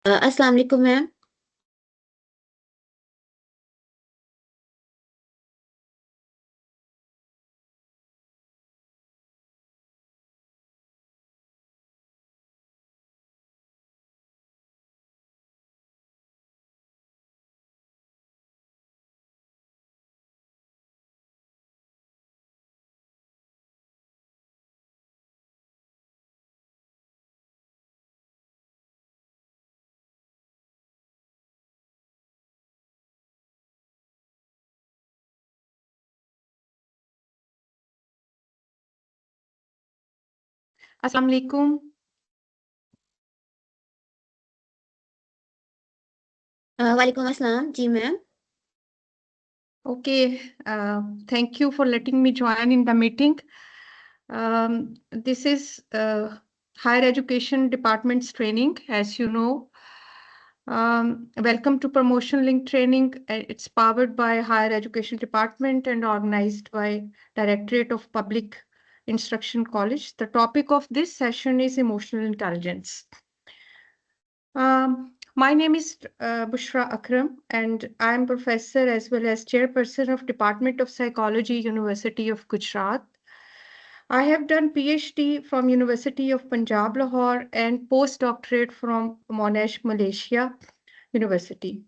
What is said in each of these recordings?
अस्सलाम वालेकुम मैम। अस्सलाम वालेकुम। वालेकुम अस्सलाम। जी ma'am. Okay, thank you for letting me join in the meeting. This is Higher Education Department's training, as you know. Welcome to Promotion Link Training. It's powered by Higher Education Department and organized by Directorate of Public Instruction College. The topic of this session is emotional intelligence. My name is Bushra Akram, and I'm professor as well as chairperson of Department of Psychology, University of Gujarat. I have done PhD from University of Punjab, Lahore, and postdoctorate from Monash, Malaysia University.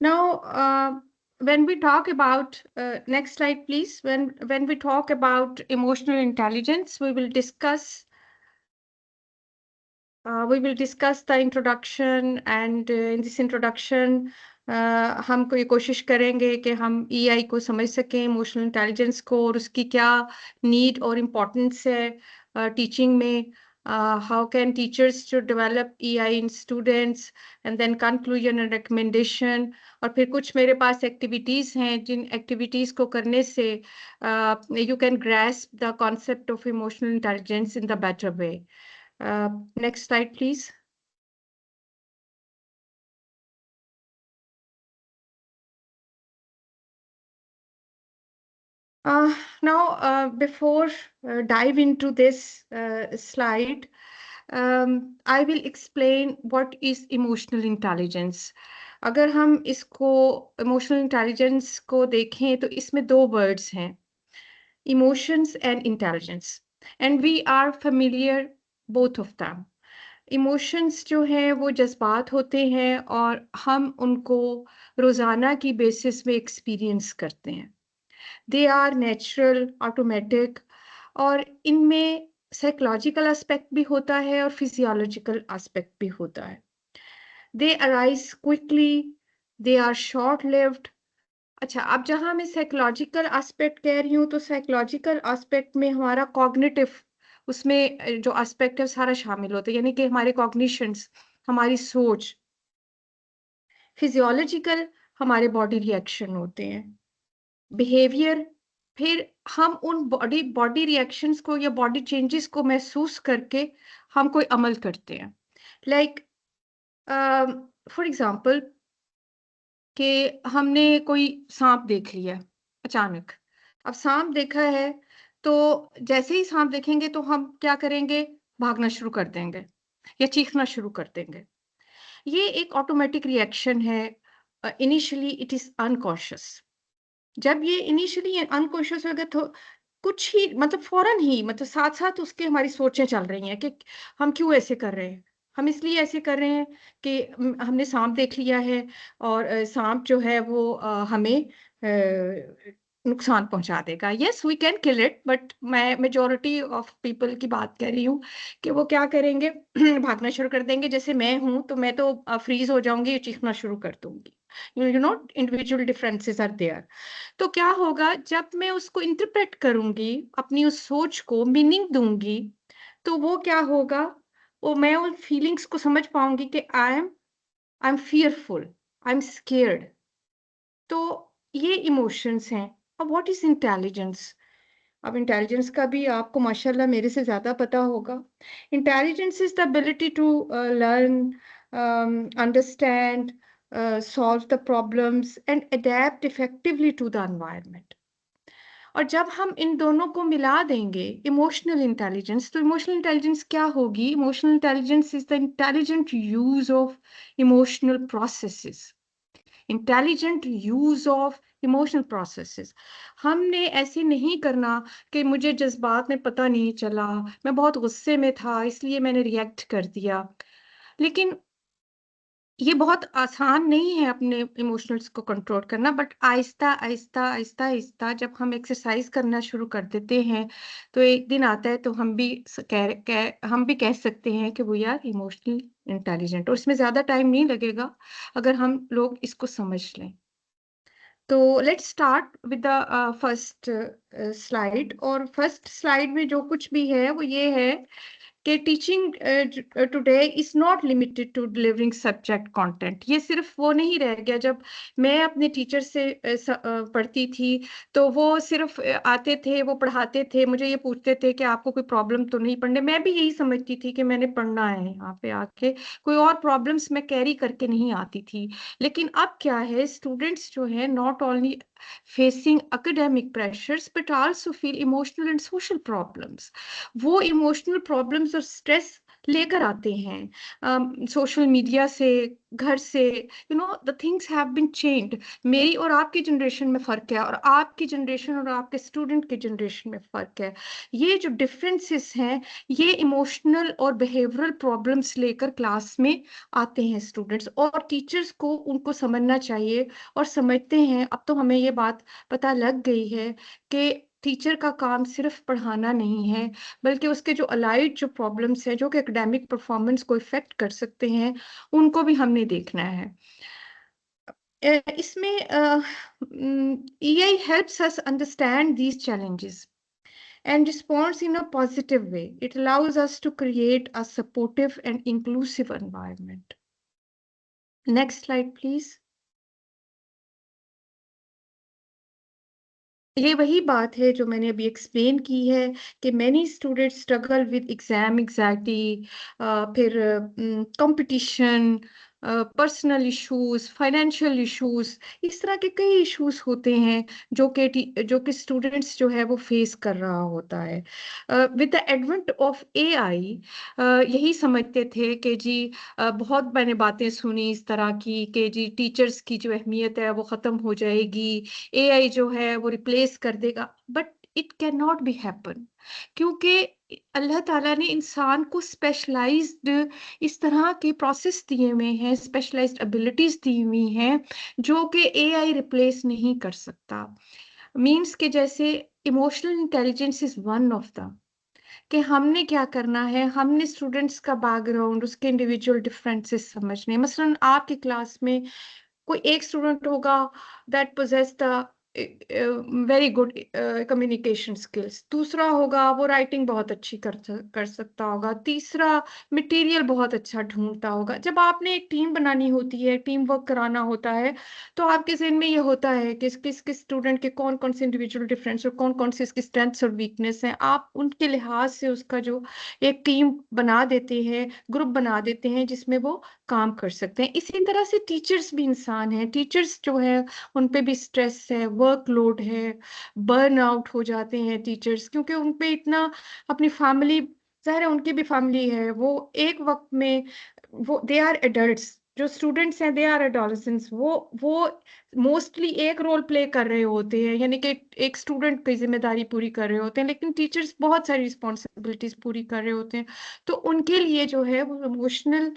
Now, when we talk about next slide, please. When we talk about emotional intelligence, we will discuss the introduction, and in this introduction हम कोई कोशिश करेंगे कि हम EI को समझ सकें, emotional intelligence को, और उसकी क्या नीड और इम्पोर्टेंस है टीचिंग में. How can teachers to develop EI in students, and then conclusion and recommendation. और फिर कुछ मेरे पास एक्टिविटीज हैं जिन एक्टिविटीज को करने से you can grasp the concept of emotional intelligence in the better way. Next slide, please. Now, before dive into this slide, I will explain what is emotional intelligence. अगर हम इसको emotional intelligence को देखें तो इसमें दो words हैं, emotions and intelligence, and we are familiar both of them. Emotions जो हैं वो जज्बात होते हैं और हम उनको रोज़ाना की बेसिस में एक्सपीरियंस करते हैं. दे आर नेचुरल, ऑटोमेटिक, और इनमें साइकोलॉजिकल एस्पेक्ट भी होता है और फिजियोलॉजिकल एस्पेक्ट भी होता है. They arise quickly, they are short lived. अच्छा, अब जहां मैं साइकोलॉजिकल एस्पेक्ट कह रही हूँ तो साइकोलॉजिकल एस्पेक्ट में हमारा कॉग्निटिव, उसमें जो एस्पेक्ट है सारा शामिल होता है, यानी कि हमारे कॉग्निशंस, हमारी सोच. फिजियोलॉजिकल हमारे बॉडी रिएक्शन होते हैं, बिहेवियर. फिर हम उन बॉडी बॉडी रिएक्शंस को या बॉडी चेंजेस को महसूस करके हम कोई अमल करते हैं. लाइक फॉर एग्जांपल कि हमने कोई सांप देख लिया अचानक. अब सांप देखा है तो जैसे ही सांप देखेंगे तो हम क्या करेंगे, भागना शुरू कर देंगे या चीखना शुरू कर देंगे. ये एक ऑटोमेटिक रिएक्शन है. Initially it is unconscious. जब ये इनिशियली अनकॉन्शियस होगा तो कुछ ही मतलब फौरन ही, मतलब साथ साथ उसके हमारी सोचें चल रही हैं कि हम क्यों ऐसे कर रहे हैं. हम इसलिए ऐसे कर रहे हैं कि हमने सांप देख लिया है और सांप जो है वो हमें नुकसान पहुंचा देगा. Yes, we can kill it, but मैं मेजोरिटी ऑफ पीपल की बात कर रही हूँ कि वो क्या करेंगे, भागना शुरू कर देंगे. जैसे मैं हूं तो मैं तो फ्रीज हो जाऊंगी, चीखना शुरू कर दूंगी. You know, individual differences are there. तो क्या होगा, जब मैं उसको इंटरप्रेट करूंगी, अपनी उस सोच को मीनिंग दूंगी, तो वो क्या होगा, वो मैं उन फीलिंग्स को समझ पाऊंगी कि I am fearful, I am scared. तो ये इमोशंस हैं. अब व्हाट इज इंटेलिजेंस. अब इंटेलिजेंस का भी आपको माशाल्लाह मेरे से ज्यादा पता होगा. Intelligence is the ability to learn, understand, solve the problems and adapt effectively to the environment. और जब हम इन दोनों को मिला देंगे, इमोशनल इंटेलिजेंस, तो इमोशनल इंटेलिजेंस क्या होगी? Emotional intelligence is the intelligent use of emotional processes. Intelligent use of emotional processes. हमने ऐसे नहीं करना कि मुझे जज्बात में पता नहीं चला, मैं बहुत गुस्से में था इसलिए मैंने रिएक्ट कर दिया। लेकिन ये बहुत आसान नहीं है अपने इमोशंस को कंट्रोल करना, बट आहिस्ता आहिस्ता आहिस्ता आहिस्ता जब हम एक्सरसाइज करना शुरू कर देते हैं तो एक दिन आता है तो हम भी कह सकते हैं कि we are इमोशनल इंटेलिजेंट, और इसमें ज्यादा टाइम नहीं लगेगा अगर हम लोग इसको समझ लें। तो let's start with the first slide. और फर्स्ट स्लाइड में जो कुछ भी है वो ये है कि teaching today is not limited to delivering subject content. ये सिर्फ वो नहीं रह गया। जब मैं अपने टीचर से पढ़ती थी तो वो सिर्फ आते थे, वो पढ़ाते थे, मुझे ये पूछते थे कि आपको कोई प्रॉब्लम तो नहीं पढ़ने। मैं भी यही समझती थी कि मैंने पढ़ना है, यहाँ पे आके कोई और प्रॉब्लम्स मैं कैरी करके नहीं आती थी। लेकिन अब क्या है, स्टूडेंट्स जो है not only facing academic pressures but also feel emotional and social problems। वो इमोशनल प्रॉब्लम्स और स्ट्रेस लेकर आते हैं सोशल मीडिया से, घर से। The things have been changed. मेरी और आपकी जनरेशन में फर्क है, और आपकी जनरेशन और आपके स्टूडेंट की जनरेशन में फर्क है। ये जो डिफरेंसेस हैं, ये इमोशनल और बिहेवियरल प्रॉब्लम्स लेकर क्लास में आते हैं स्टूडेंट्स, और टीचर्स को उनको समझना चाहिए। और समझते हैं, अब तो हमें ये बात पता लग गई है कि टीचर का काम सिर्फ पढ़ाना नहीं है, बल्कि उसके जो अलाइड जो प्रॉब्लम्स हैं जो कि एकेडमिक परफॉर्मेंस को इफेक्ट कर सकते हैं, उनको भी हमने देखना है। इसमें EI helps us understand these challenges and responds in a positive way. It allows us to create a supportive and inclusive environment. Next slide, please. ये वही बात है जो मैंने अभी एक्सप्लेन की है कि many students struggle with exam anxiety, फिर competition, personal issues, financial issues, इस तरह के कई इश्यूज होते हैं जो कि स्टूडेंट्स जो है वो फेस कर रहा होता है। With the advent of AI, यही समझते थे कि जी बहुत मैंने बातें सुनी इस तरह की कि जी टीचर्स की जो अहमियत है वो ख़त्म हो जाएगी, AI जो है वो रिप्लेस कर देगा। But it can not be happen, क्योंकि अल्लाह ताला ने इंसान को स्पेशलाइज्ड इस तरह के प्रोसेस दिए हुए हैं, स्पेशलाइज्ड एबिलिटीज दी हुई हैं जो कि AI रिप्लेस नहीं कर सकता। मीन्स के जैसे emotional intelligence is one of the, कि हमने क्या करना है, हमने स्टूडेंट्स का बैकग्राउंड, उसके इंडिविजुअल डिफरेंसेस समझने। मसलन आपकी क्लास में कोई एक स्टूडेंट होगा that possesses the very good communication skills, दूसरा होगा वो राइटिंग बहुत अच्छी कर सकता होगा, तीसरा मटेरियल बहुत अच्छा ढूंढता होगा। जब आपने एक टीम बनानी होती है, टीम वर्क कराना होता है, तो आपके ज़हन में ये होता है कि किस स्टूडेंट के कौन कौन से इंडिविजुअल डिफरेंस और कौन कौन से इसकी स्ट्रेंथ्स और वीकनेस हैं। आप उनके लिहाज से उसका जो एक टीम बना देते हैं, ग्रुप बना देते हैं जिसमें वो काम कर सकते हैं। इसी तरह से टीचर्स भी इंसान हैं। टीचर्स जो है उन पे भी स्ट्रेस है, वर्कलोड है, बर्न आउट हो जाते हैं टीचर्स, क्योंकि उन पे इतना अपनी फैमिली, ज़ाहिर है उनकी भी फैमिली है, वो एक वक्त में वो दे आर एडल्ट्स, जो स्टूडेंट्स हैं दे आर एडोलेसेंट्स, वो मोस्टली एक रोल प्ले कर रहे होते हैं, यानी कि एक स्टूडेंट की जिम्मेदारी पूरी कर रहे होते हैं, लेकिन टीचर्स बहुत सारी रिस्पॉन्सिबिलिटीज पूरी कर रहे होते हैं। तो उनके लिए जो है वो इमोशनल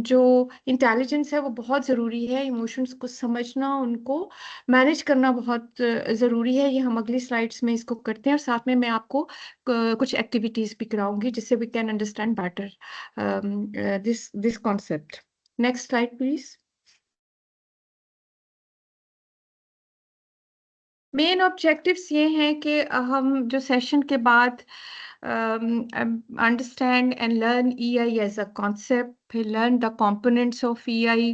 जो इंटेलिजेंस है वो बहुत ज़रूरी है। इमोशंस को समझना, उनको मैनेज करना बहुत ज़रूरी है। ये हम अगली स्लाइड्स में इसको करते हैं, और साथ में मैं आपको कुछ एक्टिविटीज भी कराऊंगी जिससे we can understand better this concept. Next slide please. Main objectives ये हैं कि हम जो सेशन के बाद understand and learn EI as a concept, फिर learn the components of EI,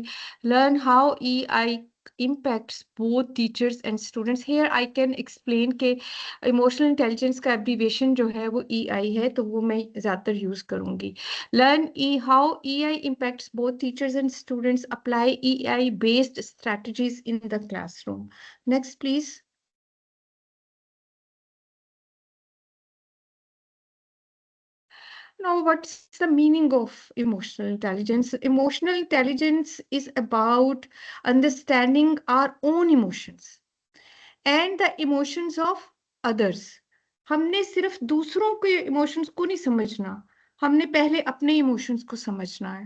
learn how EI impacts both teachers and students. Here I can explain कि emotional intelligence का abbreviation जो है वो EI है, तो वो मैं ज़्यादातर यूज़ करूँगी। Learn how EI impacts both teachers and students, apply EI based strategies in the classroom. Next please. Now, what's the meaning of emotional intelligence? Emotional intelligence is about understanding our own emotions and the emotions of others. हमने सिर्फ दूसरों के emotions को नहीं समझना, हमने पहले अपने इमोशंस को समझना है,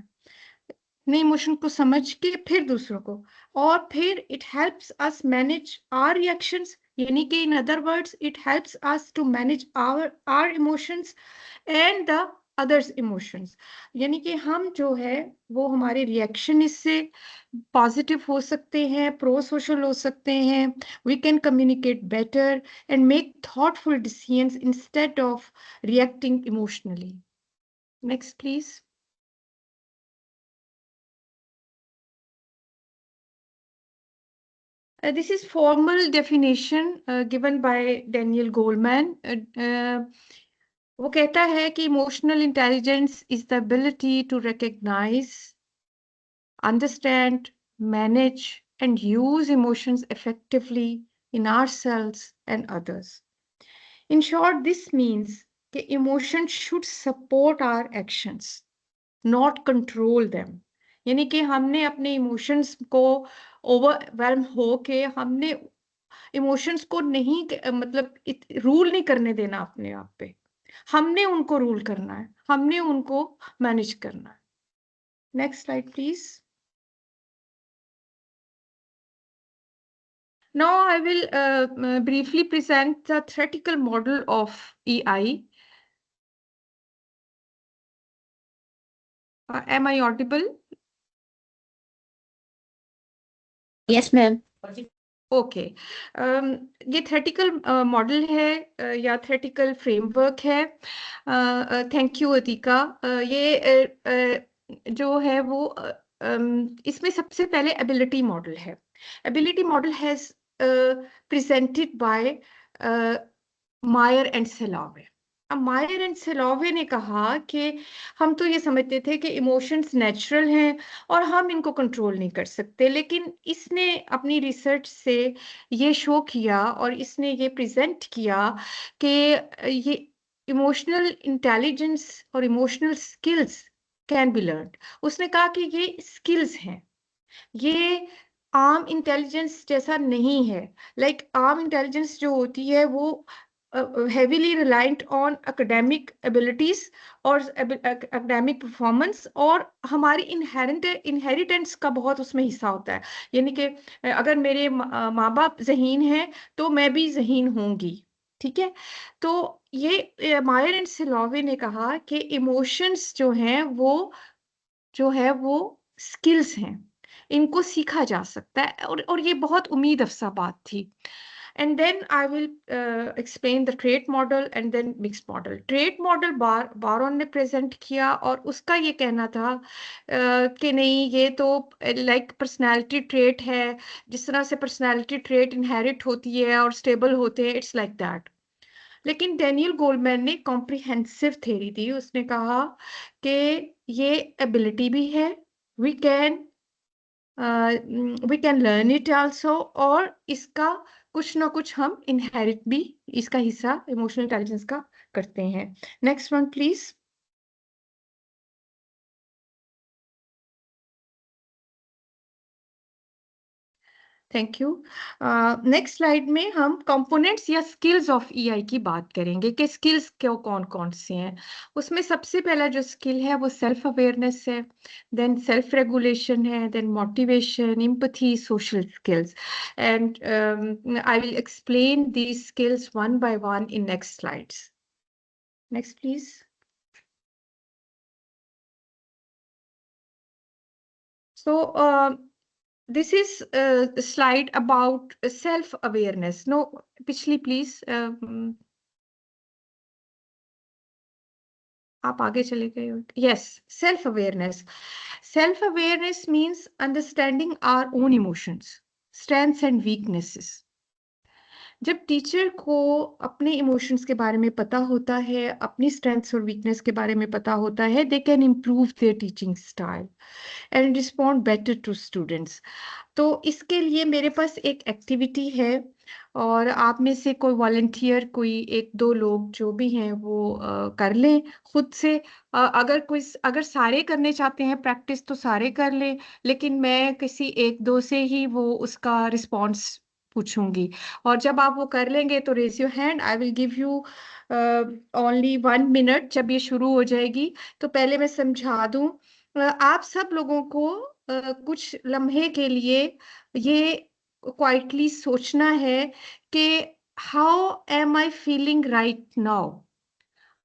अपने इमोशन को समझ के फिर दूसरों को, और फिर it helps us manage our reactions, यानी कि in other words it helps us to manage our emotions and the others emotions, यानी कि हम जो है वो हमारे रिएक्शन इससे पॉजिटिव हो सकते हैं, प्रो सोशल हो सकते हैं, we can communicate better and make thoughtful decisions instead of reacting emotionally. Next please. This is formal definition given by Daniel Goleman. वो कहता है कि emotional intelligence is the ability to recognize, understand, manage, and use emotions effectively in ourselves and others. In short, this means that emotions should support our actions, not control them. यानी कि हमने अपने emotions को overwhelm हो के हमने emotions को नहीं मतलब रूल नहीं करने देना अपने आप पे, हमने उनको रूल करना है, हमने उनको मैनेज करना है. Next slide please. Now I will briefly present the theoretical model of EI. Am I audible? Yes, ma'am. Okay. ये थेरेटिकल मॉडल है या थेरेटिकल फ्रेमवर्क है. Thank you Atika. ये जो है वो इसमें सबसे पहले एबिलिटी मॉडल है. Ability model has presented by Mayar and सेलावे. अब मायर एंड सेलावे ने कहा कि हम तो ये समझते थे कि इमोशंस नेचुरल हैं और हम इनको कंट्रोल नहीं कर सकते, लेकिन इसने अपनी रिसर्च से ये शो किया और इसने ये प्रेजेंट किया कि ये इमोशनल इंटेलिजेंस और emotional skills can be learned. उसने कहा कि ये स्किल्स हैं, ये आर्म इंटेलिजेंस जैसा नहीं है. लाइक आर्म इंटेलिजेंस जो होती है वो heavily reliant on academic abilities और academic performance, और हमारी inheritance का बहुत उसमें हिस्सा होता है. यानी कि अगर मेरे माँ बाप ज़हीन हैं तो मैं भी ज़हीन होंगी. ठीक है. तो ये मायर एंड सिलॉवे ने कहा कि इमोशंस जो हैं वो स्किल्स हैं, इनको सीखा जा सकता है, और ये बहुत उम्मीद अफसा बात थी. And then I will explain the trait model and then mixed model. Trait model बारोन ने प्रेजेंट किया और उसका ये कहना था कि नहीं, ये तो लाइक पर्सनालिटी ट्रेट है, जिस तरह से पर्सनालिटी ट्रेट इनहेरिट होती है और स्टेबल होते हैं, इट्स लाइक दैट. लेकिन डेनियल गोल्डमैन ने कॉम्प्रिहेंसिव थ्योरी दी. उसने कहा कि ये एबिलिटी भी है, we can learn it also, और इसका कुछ ना कुछ हम इनहेरिट भी इसका हिस्सा इमोशनल इंटेलिजेंस का करते हैं. Next one please. Thank you. Next slide में हम कंपोनेंट्स या स्किल्स ऑफ ईआई की बात करेंगे कि स्किल्स क्यों कौन कौन से हैं. उसमें सबसे पहला जो स्किल है वो सेल्फ अवेयरनेस है, देन सेल्फ रेगुलेशन है, then motivation, empathy, social skills. And I will explain these skills one by one in next slides. Next please. So this is a slide about self-awareness. No, पिछली please. आप आगे चले गए. Yes, self-awareness. Self-awareness means understanding our own emotions, strengths and weaknesses. जब teacher को अपने emotions के बारे में पता होता है, अपनी स्ट्रेंथ्स और वीकनेस के बारे में पता होता है, they can improve their teaching style and respond better to students. तो इसके लिए मेरे पास एक एक्टिविटी है और आप में से कोई वॉलंटियर, कोई एक दो लोग जो भी हैं वो कर लें खुद से। अगर सारे करने चाहते हैं प्रैक्टिस तो सारे कर लें, लेकिन मैं किसी एक दो से ही वो उसका रिस्पॉन्स पूछूंगी। और जब आप वो कर लेंगे तो raise your hand, I will give you only 1 minute जब ये शुरू हो जाएगी। तो पहले मैं समझा दूं, आप सब लोगों को कुछ लम्हे के लिए ये क्वाइटली सोचना है कि how am I feeling right now.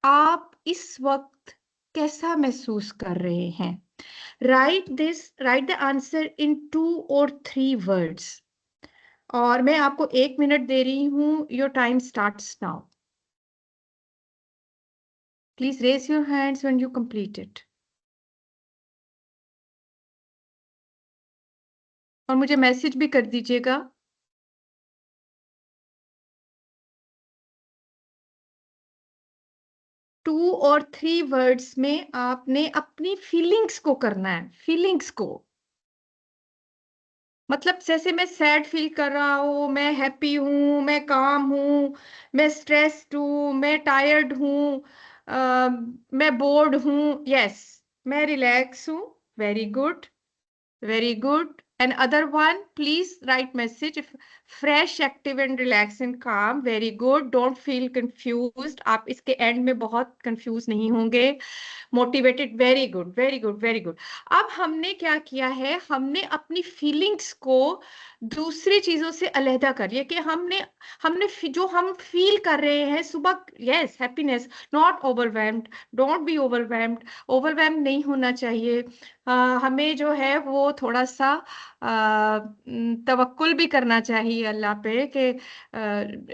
आप इस वक्त कैसा महसूस कर रहे हैं। Right the answer in 2 or 3 words। और मैं आपको 1 मिनट दे रही हूं, your time starts now. Please raise your hands when you complete it. और मुझे मैसेज भी कर दीजिएगा। 2 or 3 words में आपने अपनी फीलिंग्स को करना है, फीलिंग्स को। मतलब जैसे मैं सैड फील कर रहा हूँ, मैं हैप्पी हूँ, मैं काम हूँ, मैं स्ट्रेस्ड हूँ, मैं टायर्ड हूँ, मैं बोर्ड हूँ, यस, मैं रिलैक्स हूँ, very good, very good. And other one, please write message if fresh, active and relaxed and calm. Very good. Don't feel confused. आप इसके end में बहुत confused नहीं होंगे। Motivated, very good, very good, very good. अब हमने क्या किया है, हमने अपनी फीलिंग्स को दूसरी चीजों से अलहदा कर लिया कि हमने हमने जो हम फील कर रहे हैं सुबह, yes happiness, not overwhelmed, don't be overwhelmed, overwhelm नहीं होना चाहिए। हमें जो है वो थोड़ा सा तवक्कुल भी करना चाहिए अल्लाह पे कि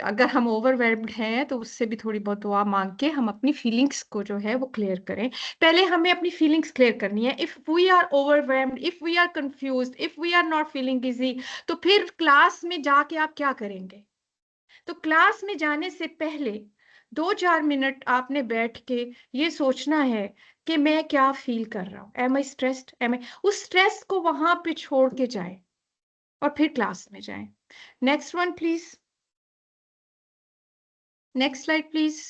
अगर हम ओवरवेल्म्ड हैं तो उससे भी थोड़ी बहुत दुआ मांग के हम अपनी फीलिंग्स को जो है वो क्लियर करें। पहले हमें अपनी फीलिंग्स क्लियर करनी है। If we are overwhelmed, if we are confused, if we are not feeling easy, तो फिर क्लास में जाके आप क्या करेंगे। तो क्लास में जाने से पहले 2-4 मिनट आपने बैठ के ये सोचना है कि मैं क्या फील कर रहा हूँ, एम आई स्ट्रेस्ड, एम आई, उस स्ट्रेस को वहां पे छोड़ के जाए और फिर क्लास में जाए। Next one please, next slide please.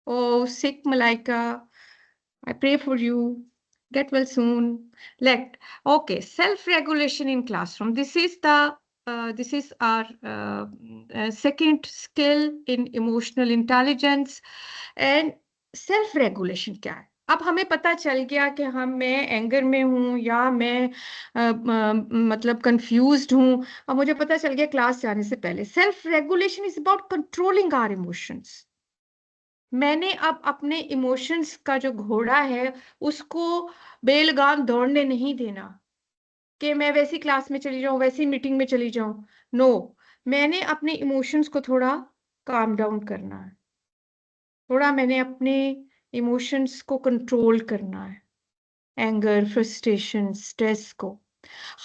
Oh सिक Malaika, I pray for you. Get well soon. Okay. Self-regulation in classroom. This is our second skill in emotional intelligence. And self-regulation क्या है? अब हमें पता चल गया कि मैं एंगर में हूँ या मैं मतलब कंफ्यूज्ड हूँ। अब मुझे पता चल गया क्लास जाने से पहले self regulation is about controlling our emotions. मैंने अब अपने इमोशंस का जो घोड़ा है उसको बेलगाम दौड़ने नहीं देना कि मैं वैसी क्लास में चली जाऊं, वैसी मीटिंग में चली जाऊं। नो, मैंने अपने इमोशंस को थोड़ा काम डाउन करना है, थोड़ा मैंने अपने इमोशंस को कंट्रोल करना है, एंगर, फ्रस्ट्रेशन, स्ट्रेस को।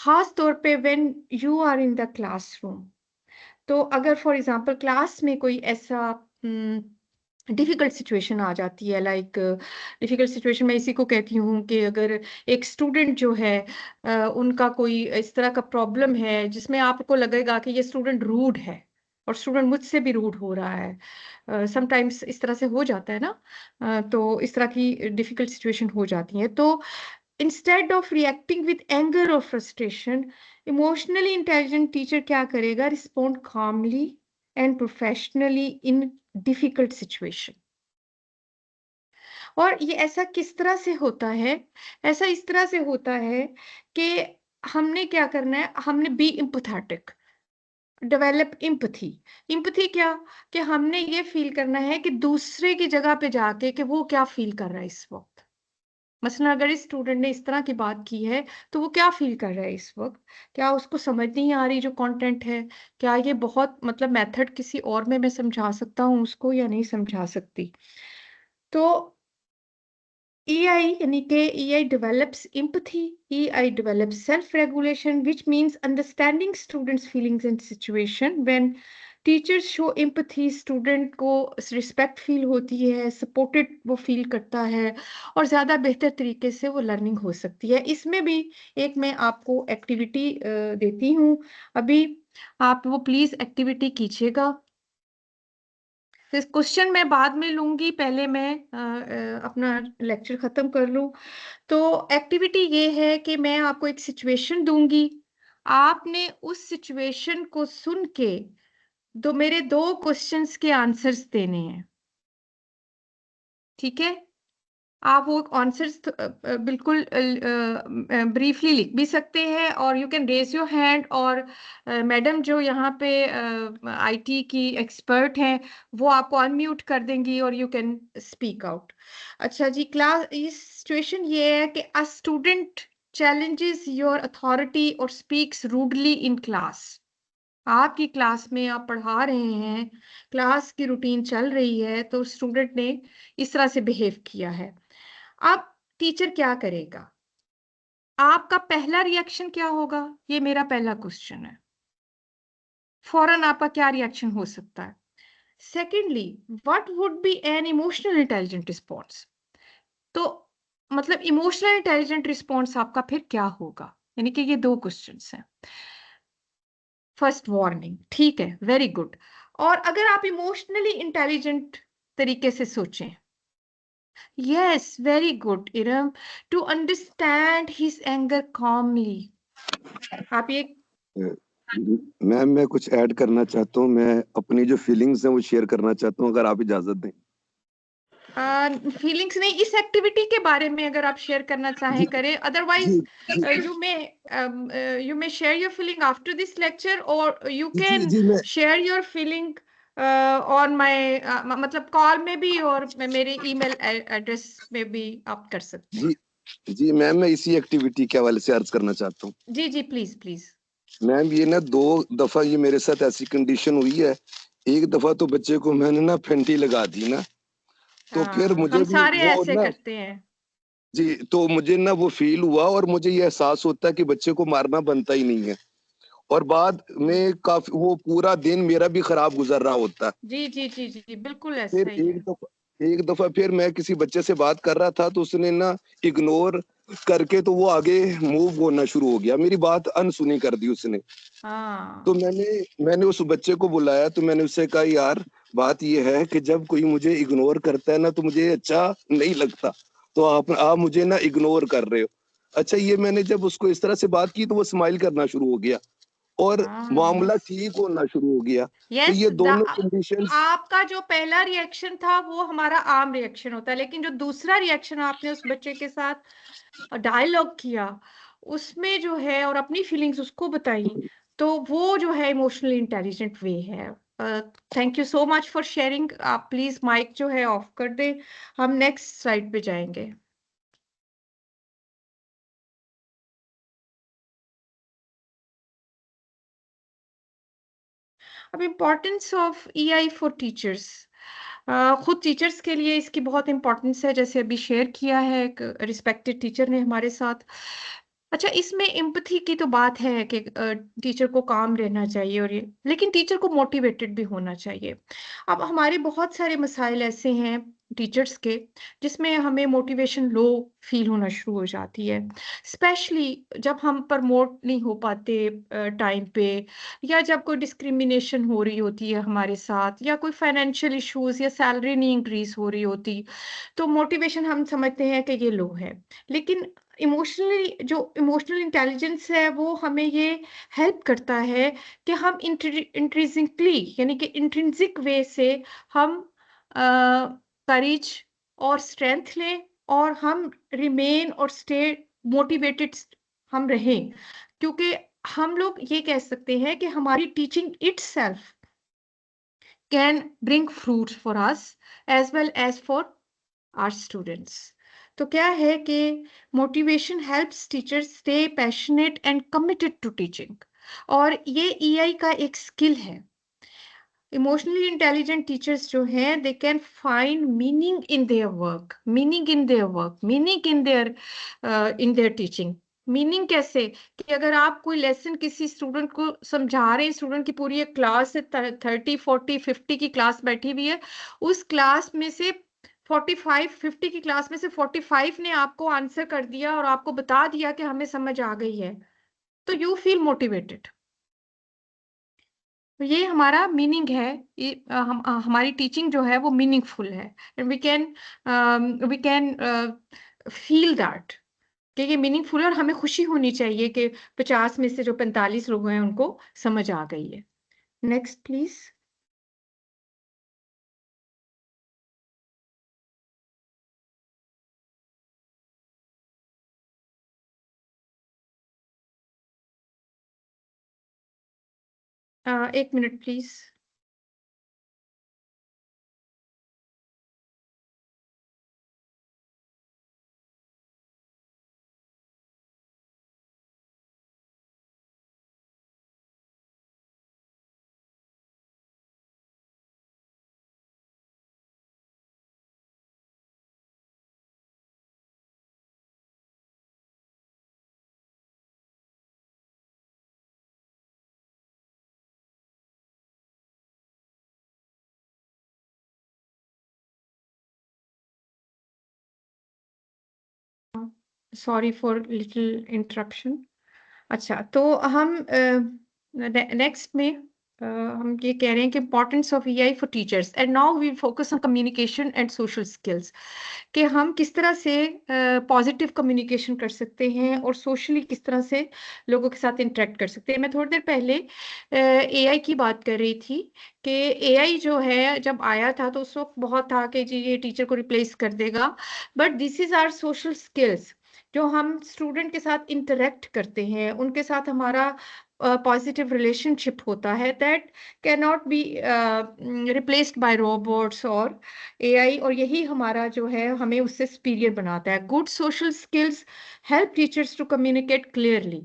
खास तौर पे when you are in the classroom. तो अगर फॉर एग्जांपल क्लास में कोई ऐसा डिफिकल्ट सिचुएशन आ जाती है, लाइक डिफिकल्ट सिचुएशन मैं इसी को कहती हूँ कि अगर एक स्टूडेंट जो है उनका कोई इस तरह का प्रॉब्लम है जिसमें आपको लगेगा कि ये स्टूडेंट रूड है और स्टूडेंट मुझसे भी रूड हो रहा है, समटाइम्स इस तरह से हो जाता है ना। तो इस तरह की डिफिकल्ट सिचुएशन हो जाती है। तो instead of reacting with anger और फ्रस्ट्रेशन, इमोशनली इंटेलिजेंट टीचर क्या करेगा, respond calmly and professionally in difficult situation. और ये ऐसा किस तरह से होता है, ऐसा इस तरह से होता है कि हमने क्या करना है, हमने be empathetic, develop empathy. Empathy क्या, कि हमने ये फील करना है कि दूसरे की जगह पे जाके कि वो क्या फील कर रहा है इस वक्त। मसलन अगर इस स्टूडेंट ने इस तरह की बात की है तो वो क्या फील कर रहा है इस वक्त, क्या उसको समझ नहीं आ रही जो कंटेंट है, क्या ये बहुत मतलब मेथड किसी और में मैं समझा सकता हूँ उसको या नहीं समझा सकती। तो EI यानी कि EI develops empathy, EI develops self-regulation, which means understanding students' feelings and situation. When teachers show empathy, student को respect feel होती है, supported वो feel करता है और ज़्यादा बेहतर तरीके से वो learning हो सकती है। इसमें भी एक मैं आपको activity देती हूँ। अभी आप वो प्लीज एक्टिविटी कीजिएगा। फिर क्वेश्चन मैं बाद में लूंगी, पहले मैं अपना लेक्चर खत्म कर लूं। तो एक्टिविटी ये है कि मैं आपको एक सिचुएशन दूंगी, आपने उस सिचुएशन को सुन के मेरे 2 क्वेश्चंस के आंसर्स देने हैं। ठीक है? आप वो आंसर्स बिल्कुल ब्रीफली लिख भी सकते हैं, और you can raise your hand, और मैडम जो यहाँ पे आईटी की एक्सपर्ट हैं वो आपको अनम्यूट कर देंगी और यू कैन स्पीक आउट। अच्छा जी, क्लास इस सिचुएशन ये है कि a student challenges your authority or speaks rudely in class। आपकी क्लास में आप पढ़ा रहे हैं, क्लास की रूटीन चल रही है, तो स्टूडेंट ने इस तरह से बिहेव किया है। अब टीचर क्या करेगा? आपका पहला रिएक्शन क्या होगा? ये मेरा पहला क्वेश्चन है। फौरन आपका क्या रिएक्शन हो सकता है? Secondly, what would be an emotional intelligent response? तो मतलब इमोशनल इंटेलिजेंट रिस्पॉन्स आपका फिर क्या होगा? यानी कि ये 2 क्वेश्चंस हैं। फर्स्ट वार्निंग, ठीक है, वेरी गुड। और अगर आप इमोशनली इंटेलिजेंट तरीके से सोचें, yes very good Iram, to understand his anger calmly। आप ये मैम मैं कुछ ऐड करना चाहता हूँ, मैं अपनी जो फीलिंग्स हैं वो शेयर करना चाहता हूँ, अगर आप इजाजत दें। फीलिंग्स नहीं, इस एक्टिविटी के बारे में अगर आप शेयर करना चाहें जी, करें, otherwise you may share your feeling after this lecture, or you जी can जी मैं share your feeling on my मतलब कॉल में भी, और मेरे ईमेल एड्रेस में भी आप कर सकते हैं। जी मैम मैं इसी एक्टिविटी के हवाले से अर्ज करना चाहता हूँ। जी जी, प्लीज प्लीज। मैम ये ना 2 दफा ये मेरे साथ ऐसी कंडीशन हुई है। एक दफा तो बच्चे को मैंने ना फेंटी लगा दी ना, तो फिर हाँ, मुझे हम भी सारे वो ऐसे ना, करते हैं। जी तो मुझे ना वो फील हुआ और मुझे ये एहसास होता है कि बच्चे को मारना बनता ही नहीं है, और बाद में काफी वो पूरा दिन मेरा भी खराब गुजर रहा होता है। जी जी जी जी, बिल्कुल फिर ऐसा ही है। एक दफा फिर मैं किसी बच्चे से बात कर रहा था, तो उसने ना इग्नोर करके तो वो आगे मूव होना शुरू हो गया, मेरी बात अनसुनी कर दी उसने। तो हाँ मैंने उस बच्चे को बुलाया, तो मैंने उससे कहा यार बात ये है कि जब कोई मुझे इग्नोर करता है ना तो मुझे अच्छा नहीं लगता, तो आप मुझे ना इग्नोर कर रहे हो। अच्छा, ये मैंने जब उसको इस तरह से बात की तो वो स्माइल करना शुरू हो गया और हाँ, मामला यस ठीक होना शुरू हो गया। तो यस। ये दोनों कंडीशंस। आपका जो पहला रिएक्शन था वो हमारा आम रिएक्शन होता है, लेकिन जो दूसरा रिएक्शन आपने उस बच्चे के साथ डायलॉग किया, उसमें जो है, और अपनी फीलिंग्स उसको बताई, तो वो जो है इमोशनली इंटेलिजेंट वे है। Thank you so much for sharing. आप प्लीज माइक जो है ऑफ कर दे, हम नेक्स्ट स्लाइड पे जाएंगे। अब importance of EI for teachers. खुद टीचर्स के लिए इसकी बहुत इंपॉर्टेंस है, जैसे अभी शेयर किया है एक रिस्पेक्टेड टीचर ने हमारे साथ। अच्छा, इसमें एम्पथी की तो बात है कि टीचर को काम रहना चाहिए, और ये, लेकिन टीचर को मोटिवेटेड भी होना चाहिए। अब हमारे बहुत सारे मसाइल ऐसे हैं टीचर्स के, जिसमें हमें मोटिवेशन लो फील होना शुरू हो जाती है, स्पेशली जब हम प्रमोट नहीं हो पाते टाइम पे, या जब कोई डिस्क्रिमिनेशन हो रही होती है हमारे साथ, या कोई फाइनेंशियल इश्यूज, या सैलरी नहीं इंक्रीज हो रही होती, तो मोटिवेशन हम समझते हैं कि ये लो है। लेकिन इमोशनली, जो इमोशनल इंटेलिजेंस है, वो हमें ये हेल्प करता है कि हम इंट्रिंसिकली, यानी कि इंट्रिंसिक वे से हम करेज और स्ट्रेंथ लें, और हम रिमेन और स्टे मोटिवेटेड हम रहें, क्योंकि हम लोग ये कह सकते हैं कि हमारी teaching itself can bring fruits for us as well as for our students। तो क्या है कि motivation helps teachers stay passionate and committed to teaching, और ये ईआई का एक स्किल है। इमोशनली इंटेलिजेंट टीचर्स जो हैं, they can find meaning in their work, meaning in their work, meaning in their teaching. Meaning कैसे? कि अगर आप कोई लेसन किसी स्टूडेंट को समझा रहे हैं, स्टूडेंट की पूरी एक क्लास है, 30 40 50 की क्लास बैठी हुई है, उस क्लास में से 45 50 की क्लास में से 45 ने आपको आंसर कर दिया और आपको बता दिया कि हमें समझ आ गई है, तो यू फील मोटिवेटेड। तो ये हमारा मीनिंग है, ये हमारी टीचिंग जो है वो मीनिंगफुल है, and we can feel that कि ये मीनिंगफुल है, और हमें खुशी होनी चाहिए कि 50 में से जो 45 लोग हैं उनको समझ आ गई है। Next please. एक minute please. Sorry for little interruption. अच्छा, तो हम नेक्स्ट में हम ये कह रहे हैं कि importance of AI for teachers, and now we focus on communication and social skills, कि हम किस तरह से पॉजिटिव कम्युनिकेशन कर सकते हैं और सोशली किस तरह से लोगों के साथ इंटरेक्ट कर सकते हैं। मैं थोड़ी देर पहले एआई की बात कर रही थी कि एआई जो है जब आया था तो उस वक्त बहुत था कि जी ये टीचर को रिप्लेस कर देगा, but this is our social skills, जो हम स्टूडेंट के साथ इंटरेक्ट करते हैं, उनके साथ हमारा पॉजिटिव रिलेशनशिप होता है, that can not be replaced by robots और एआई, और यही हमारा जो है हमें उससे सुपीरियर बनाता है। Good social skills help teachers to communicate clearly,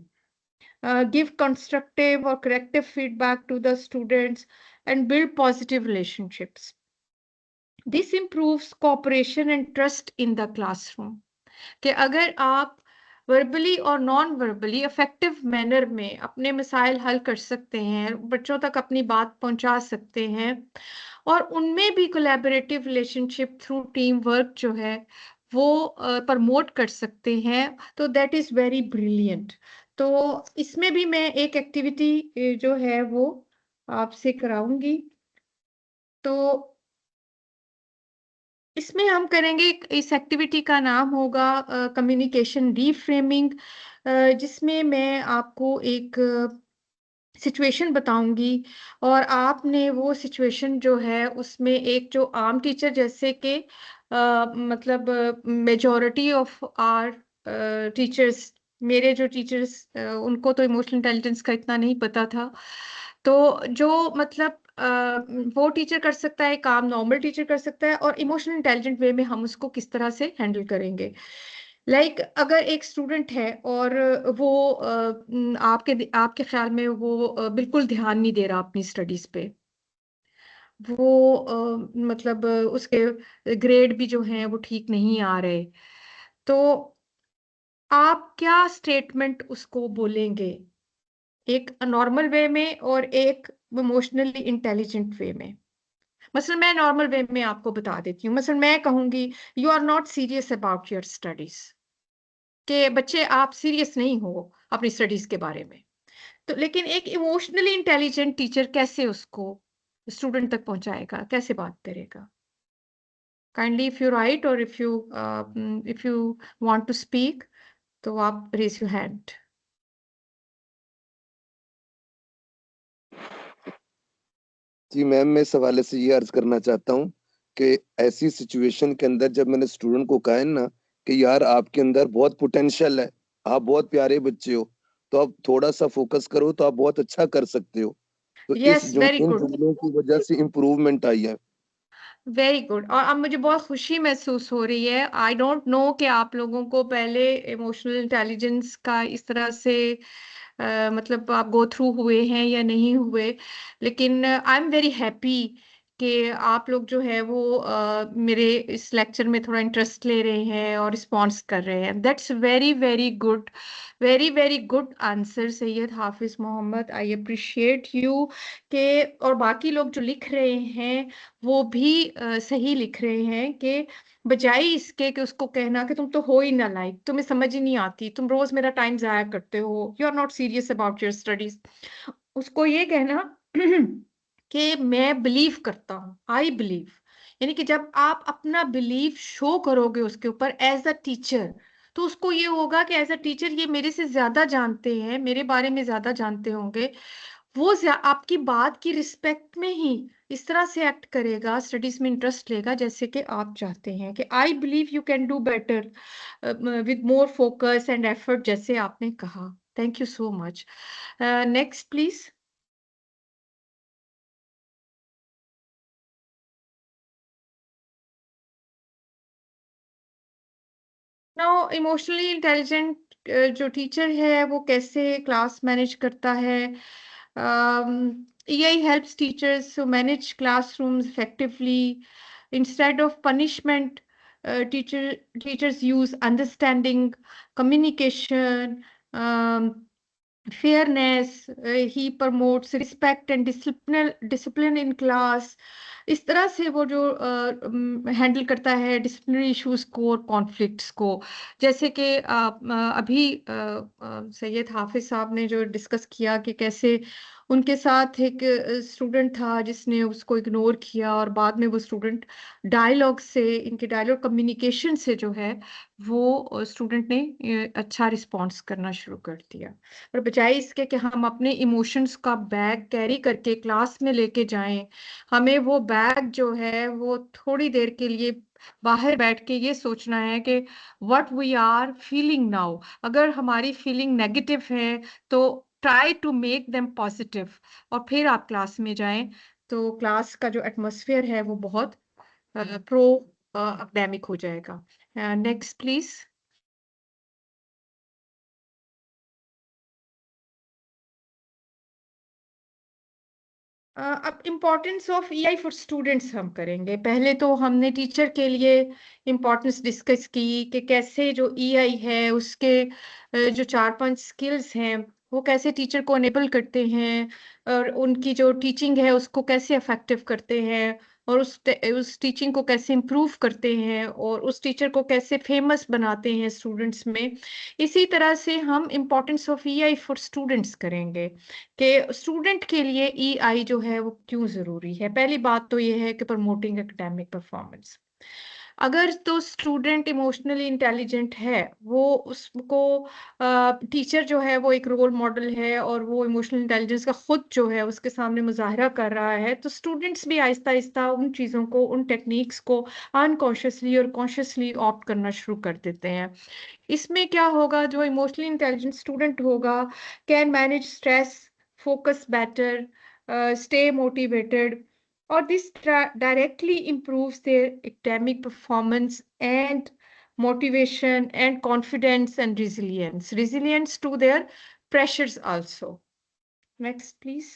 give constructive or corrective feedback to the students, and build positive relationships. This improves cooperation and trust in the classroom. कि अगर आप वर्बली और नॉन वर्बली इफेक्टिव मैनर में अपने मसाइल हल कर सकते हैं, बच्चों तक अपनी बात पहुंचा सकते हैं, और उनमें भी collaborative relationship through team work जो है वो प्रमोट कर सकते हैं, तो दैट इज वेरी ब्रिलियंट। तो इसमें भी मैं एक एक्टिविटी जो है वो आपसे कराऊंगी। तो इसमें हम करेंगे, इस एक्टिविटी का नाम होगा कम्युनिकेशन रीफ्रेमिंग, जिसमें मैं आपको एक सिचुएशन बताऊंगी, और आपने वो सिचुएशन जो है उसमें एक जो आम टीचर, जैसे कि मतलब मेजॉरिटी ऑफ आर टीचर्स, मेरे जो टीचर्स उनको तो इमोशनल इंटेलिजेंस का इतना नहीं पता था, तो जो मतलब वो टीचर कर सकता है काम, नॉर्मल टीचर कर सकता है, और इमोशनल इंटेलिजेंट वे में हम उसको किस तरह से हैंडल करेंगे। अगर एक स्टूडेंट है और वो आपके ख्याल में वो बिल्कुल ध्यान नहीं दे रहा अपनी स्टडीज पे, वो मतलब उसके ग्रेड भी जो हैं वो ठीक नहीं आ रहे, तो आप क्या स्टेटमेंट उसको बोलेंगे, एक नॉर्मल वे में और एक इमोशनली इंटेलिजेंट वे में। मसलन मैं नॉर्मल वे में आपको बता देती हूँ, मसलन मैं कहूंगी you are not serious about your studies, कि बच्चे आप सीरियस नहीं हो अपनी स्टडीज के बारे में। तो लेकिन एक इमोशनली इंटेलिजेंट टीचर कैसे उसको स्टूडेंट तक पहुंचाएगा, कैसे बात करेगा? काइंडली इफ यू राइट, और if you want to speak, तो आप रेज योर हैंड। जी मैम, मैं इस हवाले से ये अर्ज करना चाहता हूँ कि ऐसी सिचुएशन के अंदर जब मैंने स्टूडेंट को कहा है ना कि यार आपके अंदर बहुत पोटेंशियल है, आप बहुत प्यारे बच्चे हो, तो आप थोड़ा सा फोकस करो तो आप बहुत अच्छा कर सकते हो, तो यस, वेरी इन गुड, जुमलों की वजह से इम्प्रूवमेंट आई है। Very good. और अब मुझे बहुत खुशी महसूस हो रही है। आई डोंट नो कि आप लोगों को पहले इमोशनल इंटेलिजेंस का इस तरह से मतलब आप गो थ्रू हुए हैं या नहीं हुए, लेकिन आई एम वेरी हैप्पी कि आप लोग जो है वो मेरे इस लेक्चर में थोड़ा इंटरेस्ट ले रहे हैं और रिस्पॉन्स कर रहे हैं। That's very very good, very very good answer Syed Hafiz Mohammad, I appreciate you. के और बाकी लोग जो लिख रहे हैं वो भी सही लिख रहे हैं, कि बजाय इसके कि उसको कहना कि तुम तो हो ही ना लायक, तुम्हें समझ ही नहीं आती, तुम रोज मेरा टाइम जाया करते हो, you are not serious about your studies, उसको ये कहना कि मैं बिलीव करता हूँ, आई बिलीव, यानी कि जब आप अपना बिलीव शो करोगे उसके ऊपर एज अ टीचर, तो उसको ये होगा कि एज अ टीचर ये मेरे से ज्यादा जानते हैं, मेरे बारे में ज्यादा जानते होंगे, वो आपकी बात की रिस्पेक्ट में ही इस तरह से एक्ट करेगा, स्टडीज में इंटरेस्ट लेगा जैसे कि आप चाहते हैं कि I believe you can do better with more focus and effort, जैसे आपने कहा। Thank you so much. Next please. Now emotionally intelligent जो टीचर है वो कैसे क्लास मैनेज करता है? EI helps teachers to manage classrooms effectively. Instead of punishment, teachers use understanding, communication, fairness. He promotes respect and discipline in class. इस तरह से वो जो हैंडल करता है डिसिप्लिनरी इश्यूज को और कॉन्फ्लिक्ट्स को, जैसे कि अभी सैयद हाफिज साहब ने जो डिस्कस किया कि कैसे उनके साथ एक स्टूडेंट था जिसने उसको इग्नोर किया, और बाद में वो स्टूडेंट डायलॉग से, इनके डायलॉग कम्युनिकेशन से जो है वो स्टूडेंट ने अच्छा रिस्पॉन्स करना शुरू कर दिया। और बजाय इसके कि हम अपने इमोशंस का बैग कैरी करके क्लास में लेके जाएं, हमें वो बैग जो है वो थोड़ी देर के लिए बाहर बैठ के ये सोचना है कि what we are feeling now. अगर हमारी फीलिंग नेगेटिव है तो try to make them positive, और फिर आप क्लास में जाएं, तो क्लास का जो एटमॉस्फेयर है वो बहुत प्रो एकेडमिक हो जाएगा। Next please. अब importance of EI for students हम करेंगे। पहले तो हमने टीचर के लिए इम्पोर्टेंस डिस्कस की कि कैसे जो EI है उसके जो 4-5 स्किल्स हैं वो कैसे टीचर को अनेबल करते हैं, और उनकी जो टीचिंग है उसको कैसे इफेक्टिव करते हैं, और उस टीचिंग को कैसे इम्प्रूव करते हैं, और उस टीचर को कैसे फेमस बनाते हैं स्टूडेंट्स में। इसी तरह से हम importance of EI for students करेंगे कि स्टूडेंट के लिए EI जो है वो क्यों जरूरी है। पहली बात तो ये है कि प्रमोटिंग एकेडमिक परफॉर्मेंस। अगर तो स्टूडेंट इमोशनली इंटेलिजेंट है, वो उसको टीचर जो है वो एक रोल मॉडल है और वो इमोशनल इंटेलिजेंस का खुद जो है उसके सामने मुजाहरा कर रहा है, तो स्टूडेंट्स भी आहिस्ता आहिस्ता उन चीज़ों को, उन टेक्निक्स को अनकॉन्शियसली और कॉन्शियसली ऑप्ट करना शुरू कर देते हैं। इसमें क्या होगा, जो इमोशनली इंटेलिजेंट स्टूडेंट होगा can manage stress, focus better, stay motivated, or this directly improves their academic performance and motivation and confidence and resilience to their pressures also. Next, please.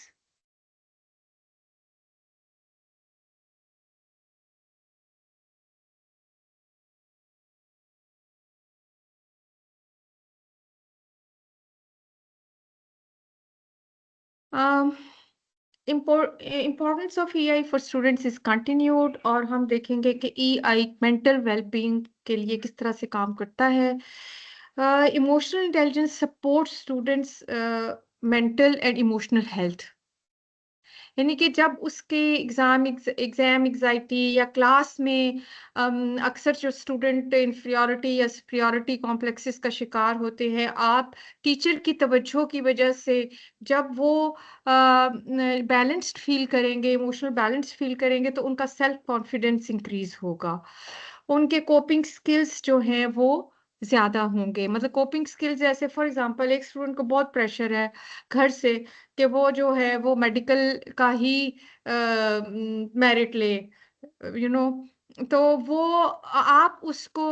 Importance of EI for students is continued, और हम देखेंगे कि EI mental wellbeing के लिए किस तरह से काम करता है। Emotional intelligence support students mental and emotional health, यानी कि जब उसके एग्जाम एग्जाइटी या क्लास में अक्सर जो स्टूडेंट इंफीरियरिटी या सुपीरियरिटी कॉम्प्लेक्सेस का शिकार होते हैं, आप टीचर की तवज्जो की वजह से जब वो बैलेंस्ड फील करेंगे, इमोशनल बैलेंस फील करेंगे, तो उनका सेल्फ कॉन्फिडेंस इंक्रीज होगा, उनके कोपिंग स्किल्स जो हैं वो ज्यादा होंगे। मतलब कोपिंग स्किल्स जैसे फॉर एग्जांपल एक स्टूडेंट को बहुत प्रेशर है घर से कि वो जो है वो मेडिकल का ही मेरिट ले, यू नो, तो वो आप उसको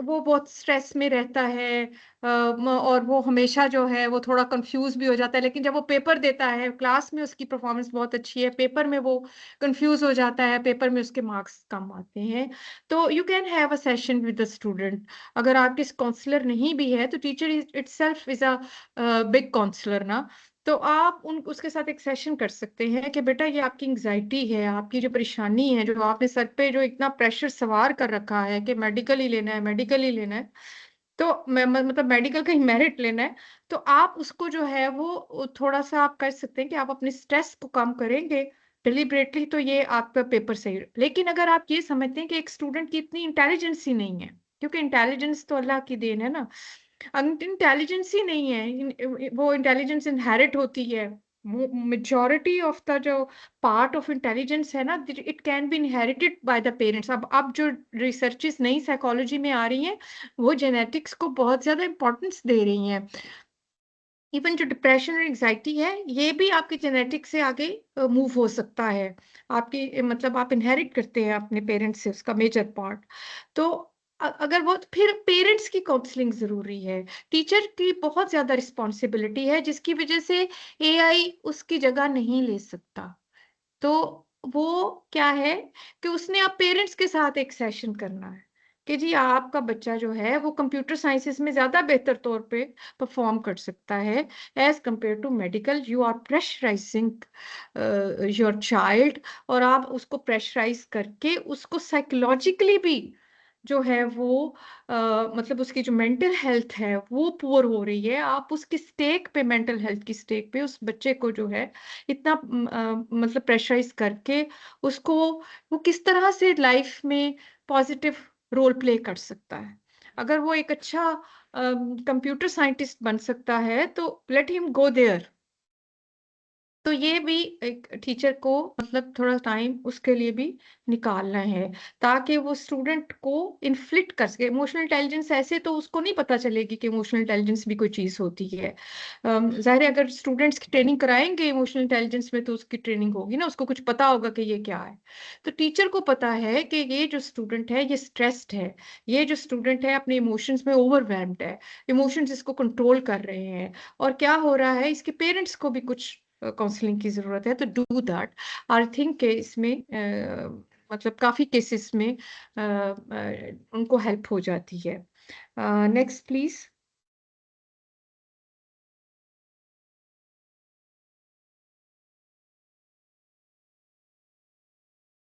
वो बहुत स्ट्रेस में रहता है, और वो हमेशा जो है वो थोड़ा कंफ्यूज भी हो जाता है, लेकिन जब वो पेपर देता है, क्लास में उसकी परफॉर्मेंस बहुत अच्छी है, पेपर में वो कंफ्यूज हो जाता है, पेपर में उसके मार्क्स कम आते हैं। तो you can have a session with the student. अगर आपके काउंसलर नहीं भी है तो teacher itself is a big counsellor ना, तो आप उसके साथ एक सेशन कर सकते हैं कि बेटा ये आपकी एंग्जाइटी है, आपकी जो परेशानी है, जो आपने सर पे जो इतना प्रेशर सवार कर रखा है कि मेडिकल ही लेना है, मेडिकल ही लेना है, तो मतलब मेडिकल का ही मेरिट लेना है, तो आप उसको जो है वो थोड़ा सा आप कर सकते हैं कि आप अपने स्ट्रेस को कम करेंगे डिलिबरेटली, तो ये आपका पेपर सही। लेकिन अगर आप ये समझते हैं कि एक स्टूडेंट की इतनी इंटेलिजेंस ही नहीं है, क्योंकि इंटेलिजेंस तो अल्लाह की देन है ना, इंटेलिजेंस ही नहीं है, वो इंटेलिजेंस इनहेरिट होती है। मेजॉरिटी ऑफ द जो पार्ट ऑफ इंटेलिजेंस है ना, it can be inherited by the parents. अब जो रिसर्चेस नई साइकोलॉजी में आ रही हैं, वो जेनेटिक्स को बहुत ज्यादा इंपॉर्टेंस दे रही हैं। इवन जो डिप्रेशन और एंजाइटी है, ये भी आपके जेनेटिक्स से आगे मूव हो सकता है। आपकी मतलब आप इनहेरिट करते हैं अपने पेरेंट्स से उसका मेजर पार्ट। तो अगर वो, फिर पेरेंट्स की काउंसलिंग जरूरी है, टीचर की बहुत ज्यादा रिस्पॉन्सिबिलिटी है, जिसकी वजह से एआई उसकी जगह नहीं ले सकता। तो वो क्या है कि उसने अब पेरेंट्स के साथ एक सेशन करना है कि जी आपका बच्चा जो है वो कंप्यूटर साइंसेस में ज्यादा बेहतर तौर पे परफॉर्म कर सकता है as compare to medical. You are pressurising your child, और आप उसको प्रेशराइज करके उसको साइकोलॉजिकली भी जो है वो मतलब उसकी जो मेंटल हेल्थ है वो पुअर हो रही है। आप उसकी स्टेक पे, मेंटल हेल्थ की स्टेक पे उस बच्चे को जो है इतना मतलब प्रेशराइज करके उसको वो किस तरह से लाइफ में पॉजिटिव रोल प्ले कर सकता है। अगर वो एक अच्छा कंप्यूटर साइंटिस्ट बन सकता है तो लेट हिम गो देयर। तो ये भी एक टीचर को मतलब थोड़ा टाइम उसके लिए भी निकालना है, ताकि वो स्टूडेंट को इन्फ्लिक्ट कर सके इमोशनल इंटेलिजेंस। ऐसे तो उसको नहीं पता चलेगी कि इमोशनल इंटेलिजेंस भी कोई चीज होती है। जाहिर है अगर स्टूडेंट्स की ट्रेनिंग कराएंगे इमोशनल इंटेलिजेंस में, तो उसकी ट्रेनिंग होगी ना, उसको कुछ पता होगा कि ये क्या है। तो टीचर को पता है कि ये जो स्टूडेंट है ये स्ट्रेस्ड है, ये जो स्टूडेंट है अपने इमोशंस में ओवरवेल्म्ड है, इमोशंस इसको कंट्रोल कर रहे हैं, और क्या हो रहा है, इसके पेरेंट्स को भी कुछ काउंसलिंग की जरूरत है। तो डू दैट। आई थिंक के इसमें मतलब काफी केसेस में उनको हेल्प हो जाती है। Next please.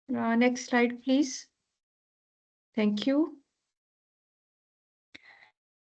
Next slide please. Thank you.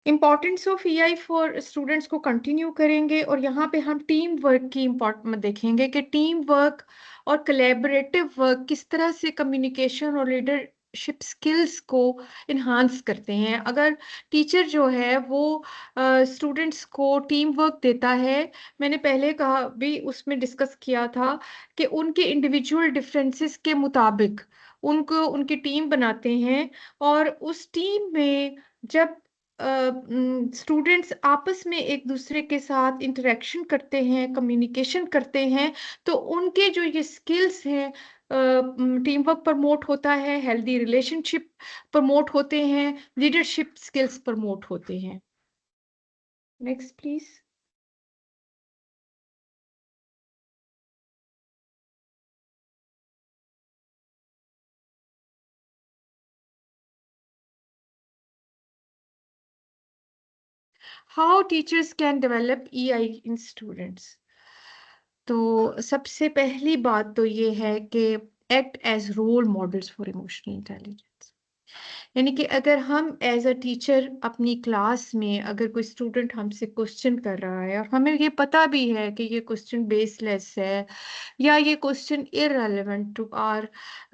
Importance of AI for students को कंटिन्यू करेंगे, और यहाँ पे हम टीम वर्क की इम्पोर्टेंट देखेंगे कि टीम वर्क और कोलैबोरेटिव वर्क किस तरह से कम्युनिकेशन और लीडरशिप स्किल्स को इन्हांस करते हैं। अगर टीचर जो है वो स्टूडेंट्स को टीम वर्क देता है, मैंने पहले कहा भी उसमें डिस्कस किया था कि उनके इंडिविजुअल डिफरेंसेस के मुताबिक उनको उनकी टीम बनाते हैं, और उस टीम में जब स्टूडेंट्स आपस में एक दूसरे के साथ इंटरेक्शन करते हैं, कम्युनिकेशन करते हैं, तो उनके जो ये स्किल्स हैं, टीम वर्क प्रमोट होता है, हेल्दी रिलेशनशिप प्रमोट होते हैं, लीडरशिप स्किल्स प्रमोट होते हैं। Next please. How teachers can develop EI in students. तो सबसे पहली बात तो ये है कि act as role models for emotional intelligence. यानी कि अगर हम एज अ टीचर अपनी क्लास में अगर कोई स्टूडेंट हमसे क्वेश्चन कर रहा है, और हमें ये पता भी है कि ये क्वेश्चन बेसलेस है, या ये question irrelevant to our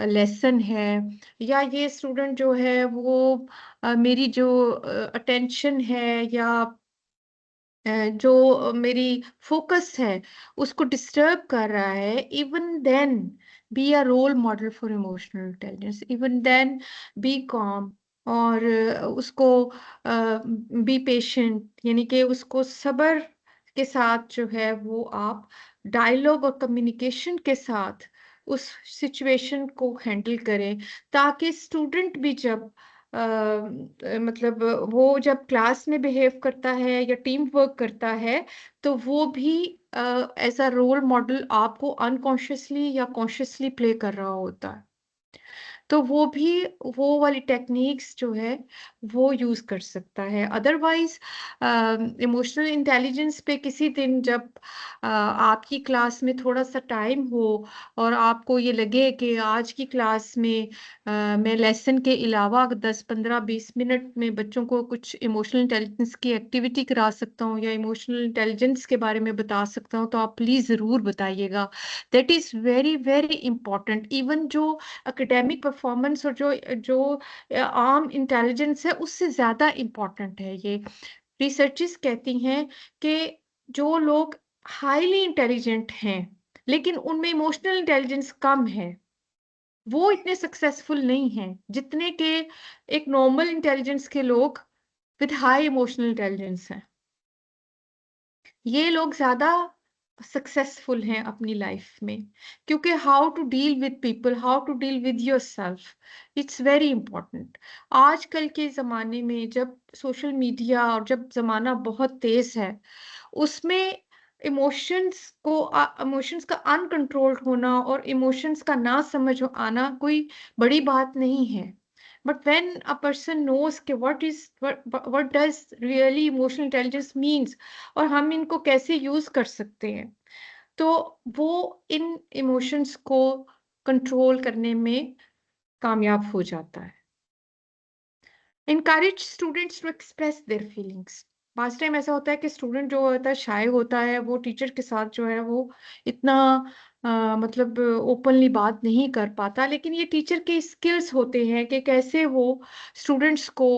lesson है, या ये स्टूडेंट जो है वो मेरी जो अटेंशन है या जो मेरी फोकस है उसको डिस्टर्ब कर रहा है, even then be a role model for emotional intelligence. Even then be calm, और उसको बी पेशेंट, यानी कि उसको सब्र के साथ जो है वो आप डायलॉग और कम्युनिकेशन के साथ उस सिचुएशन को हैंडल करें, ताकि स्टूडेंट भी जब मतलब वो जब क्लास में बिहेव करता है या टीम वर्क करता है, तो वो भी एज अ रोल मॉडल आपको अनकॉन्शियसली या कॉन्शियसली प्ले कर रहा होता है। तो वो वाली टेक्निक्स जो है वो यूज़ कर सकता है। अदरवाइज़ इमोशनल इंटेलिजेंस पे किसी दिन जब आपकी क्लास में थोड़ा-सा टाइम हो और आपको ये लगे कि आज की क्लास में मैं लेसन के अलावा 10, 15, 20 मिनट में बच्चों को कुछ इमोशनल इंटेलिजेंस की एक्टिविटी करा सकता हूँ या इमोशनल इंटेलिजेंस के बारे में बता सकता हूँ, तो आप प्लीज़ ज़रूर बताइएगा। That is very, very important. Even जो एकेडमिक परफॉर्मेंस और जो जो आम इंटेलिजेंस है, उससे ज़्यादा इम्पोर्टेंट है ये। रिसर्चेस कहती हैं कि जो लोग हाईली इंटेलिजेंट हैं, लेकिन उनमें इमोशनल इंटेलिजेंस कम है, वो इतने सक्सेसफुल नहीं हैं, जितने के एक नॉर्मल इंटेलिजेंस के लोग विद हाई इमोशनल इंटेलिजेंस हैं। ये लोग ज़्यादा सक्सेसफुल हैं अपनी लाइफ में, क्योंकि how to deal with people, how to deal with yourself, it's very important. आजकल के ज़माने में जब सोशल मीडिया और जब ज़माना बहुत तेज़ है, उसमें इमोशंस का अनकंट्रोल्ड होना और इमोशंस का ना समझ आना कोई बड़ी बात नहीं है। But when a person knows कि what does really emotional intelligence means और हम इनको कैसे यूज कर सकते हैं, तो वो इन इमोशंस को कंट्रोल करने में कामयाब हो जाता है। encourage students to express their feelings। Pass time ऐसा होता है कि स्टूडेंट जो होता है शाय होता है, वो टीचर के साथ जो है वो इतना मतलब ओपनली बात नहीं कर पाता, लेकिन ये टीचर के स्किल्स होते हैं कि कैसे वो स्टूडेंट्स को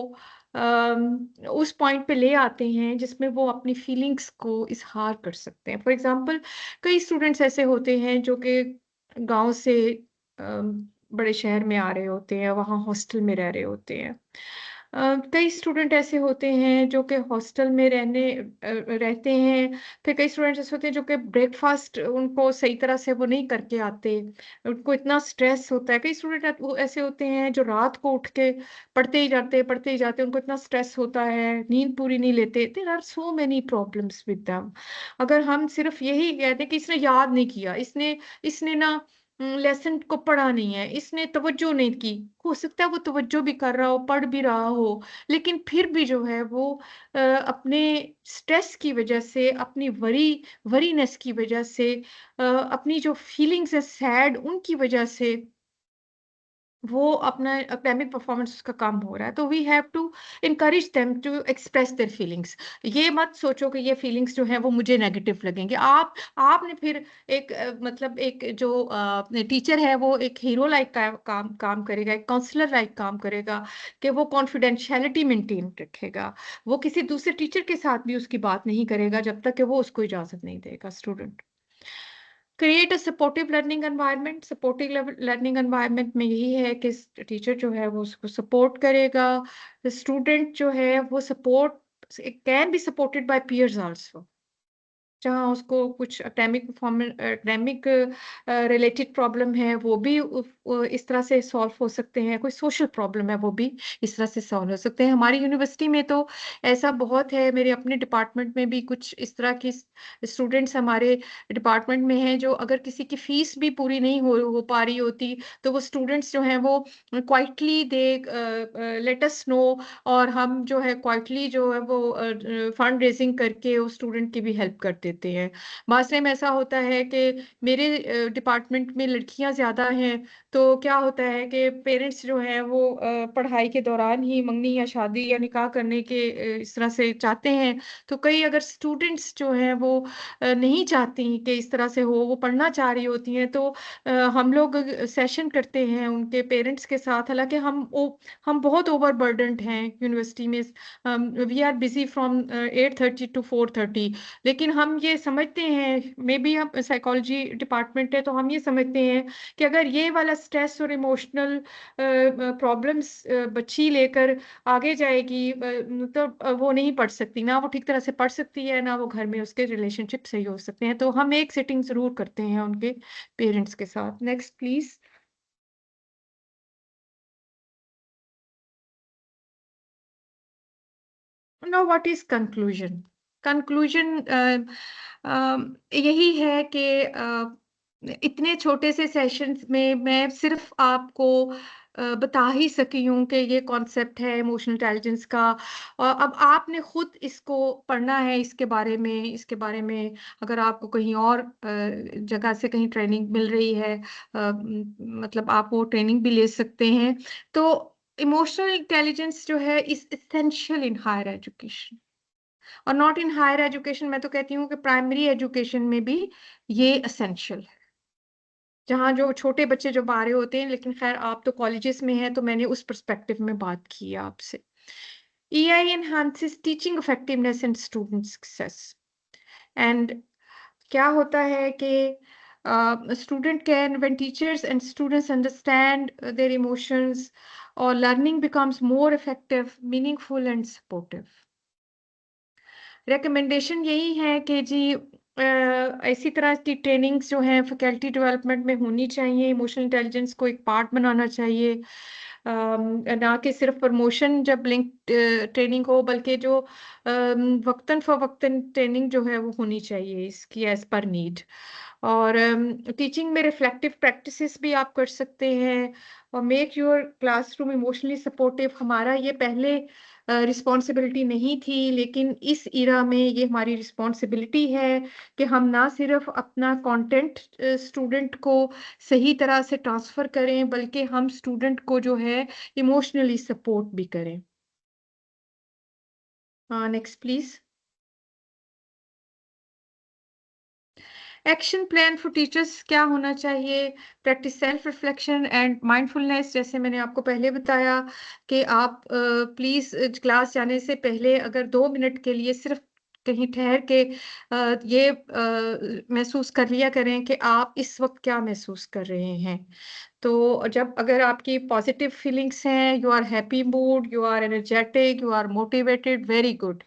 उस पॉइंट पे ले आते हैं जिसमें वो अपनी फीलिंग्स को इजहार कर सकते हैं। फॉर एग्जांपल, कई स्टूडेंट्स ऐसे होते हैं जो कि गांव से बड़े शहर में आ रहे होते हैं, वहाँ हॉस्टल में रह रहे होते हैं। कई स्टूडेंट ऐसे होते हैं जो कि हॉस्टल में रहते हैं। फिर कई स्टूडेंट्स ऐसे होते हैं जो कि ब्रेकफास्ट उनको सही तरह से वो नहीं करके आते, उनको इतना स्ट्रेस होता है। कई स्टूडेंट वो ऐसे होते हैं जो रात को उठ के पढ़ते ही जाते, उनको इतना स्ट्रेस होता है, नींद पूरी नहीं लेते। There are so many problems with them. अगर हम सिर्फ यही कहते हैं कि इसने याद नहीं किया, इसने इसने ना लेसन को पढ़ा नहीं है, इसने तवज्जो नहीं की, हो सकता है वो तवज्जो भी कर रहा हो, पढ़ भी रहा हो, लेकिन फिर भी जो है वो अपने स्ट्रेस की वजह से, अपनी वरीनेस की वजह से, अपनी जो फीलिंग्स है सैड, उनकी वजह से वो अपना एकेडमिक परफॉर्मेंस उसका कम हो रहा है। तो we have to encourage them to express their feelings. ये मत सोचो कि ये फीलिंग्स जो है वो मुझे नेगेटिव लगेंगे। आपने फिर एक मतलब एक जो टीचर है वो एक हीरो लाइक काम काम करेगा, एक काउंसलर लाइक काम करेगा, कि वो कॉन्फिडेंशियलिटी मेंटेन रखेगा। वो किसी दूसरे टीचर के साथ भी उसकी बात नहीं करेगा जब तक कि वो उसको इजाजत नहीं देगा student. Create a supportive learning environment. Supportive learning environment में यही है कि टीचर जो है वो उसको सपोर्ट करेगा, स्टूडेंट जो है वो support can be supported by peers also. जहाँ उसको कुछ एकेडमिक रिलेटेड प्रॉब्लम है, वो भी इस तरह से सॉल्व हो सकते हैं। कोई सोशल प्रॉब्लम है, वो भी इस तरह से सॉल्व हो सकते हैं। हमारी यूनिवर्सिटी में तो ऐसा बहुत है, मेरे अपने डिपार्टमेंट में भी कुछ इस तरह की स्टूडेंट्स हमारे डिपार्टमेंट में हैं, जो अगर किसी की फीस भी पूरी नहीं हो पा रही होती, तो वो स्टूडेंट्स जो हैं वो क्वाइटली दे लेट अस नो, और हम जो है क्वाइटली जो है वो फंड रेजिंग करके उस स्टूडेंट की भी हेल्प कर देते हैं। बाद टाइम ऐसा होता है कि मेरे डिपार्टमेंट में लड़कियां ज़्यादा हैं, तो क्या होता है कि पेरेंट्स जो हैं वो पढ़ाई के दौरान ही मंगनी या शादी या निकाह करने के इस तरह से चाहते हैं। तो कई अगर स्टूडेंट्स जो हैं वो नहीं चाहती कि इस तरह से हो, वो पढ़ना चाह रही होती हैं, तो हम लोग सेशन करते हैं उनके पेरेंट्स के साथ। हालांकि हम बहुत ओवरबर्डनड हैं यूनिवर्सिटी में, we are busy from 8:30 to 4:30, लेकिन हम ये समझते हैं, मे बी हम साइकोलॉजी डिपार्टमेंट है तो हम ये समझते हैं कि अगर ये वाला स्ट्रेस और इमोशनल प्रॉब्लम्स बच्ची लेकर आगे जाएगी, तो वो नहीं पढ़ सकती, ना वो ठीक तरह से पढ़ सकती है, ना वो घर में उसके रिलेशनशिप सही हो सकते हैं। तो हम एक सेटिंग जरूर करते हैं उनके पेरेंट्स के साथ। Next please. No, what is conclusion? Conclusion यही है कि इतने छोटे से सेशंस में मैं सिर्फ आपको बता ही सकी हूँ कि ये कॉन्सेप्ट है इमोशनल इंटेलिजेंस का। और अब आपने खुद इसको पढ़ना है, इसके बारे में अगर आपको कहीं और जगह से कहीं ट्रेनिंग मिल रही है, मतलब आप वो ट्रेनिंग भी ले सकते हैं। तो इमोशनल इंटेलिजेंस जो है is essential in higher education, और नॉट इन हायर एजुकेशन, मैं तो कहती हूँ कि प्राइमरी एजुकेशन में भी ये एसेंशियल है, जहाँ जो छोटे बच्चे जो आ रहे होते हैं। लेकिन खैर आप तो कॉलेजेस में हैं, तो मैंने उस पर्सपेक्टिव में बात की है आपसे। EI enhances teaching effectiveness and student success. And क्या होता है कि student can, when teachers and students understand their emotions, or learning becomes more effective, meaningful and supportive. Recommendation यही है कि जी ऐसी तरह की ट्रेनिंग्स जो हैं फैकल्टी डेवलपमेंट में होनी चाहिए। इमोशनल इंटेलिजेंस को एक पार्ट बनाना चाहिए, ना कि सिर्फ प्रमोशन जब लिंक ट्रेनिंग हो, बल्कि जो वक्तन फ़वक्तन ट्रेनिंग जो है वो होनी चाहिए इसकी एज पर नीड। और टीचिंग में रिफ्लेक्टिव प्रैक्टिसेस भी आप कर सकते हैं, और make your classroom emotionally supportive. हमारा ये पहले रिस्पॉन्सिबिलिटी नहीं थी, लेकिन इस इरा में ये हमारी रिस्पॉन्सिबिलिटी है कि हम ना सिर्फ अपना कंटेंट स्टूडेंट को सही तरह से ट्रांसफर करें, बल्कि हम स्टूडेंट को जो है इमोशनली सपोर्ट भी करें। Next please. Action plan for teachers क्या होना चाहिए? Practice self reflection and mindfulness. जैसे मैंने आपको पहले बताया कि आप प्लीज क्लास जाने से पहले अगर 2 मिनट के लिए सिर्फ कहीं ठहर के ये महसूस कर लिया करें कि आप इस वक्त क्या महसूस कर रहे हैं। तो जब अगर आपकी पॉजिटिव फीलिंग्स हैं, you are happy mood, you are energetic, you are motivated, very good,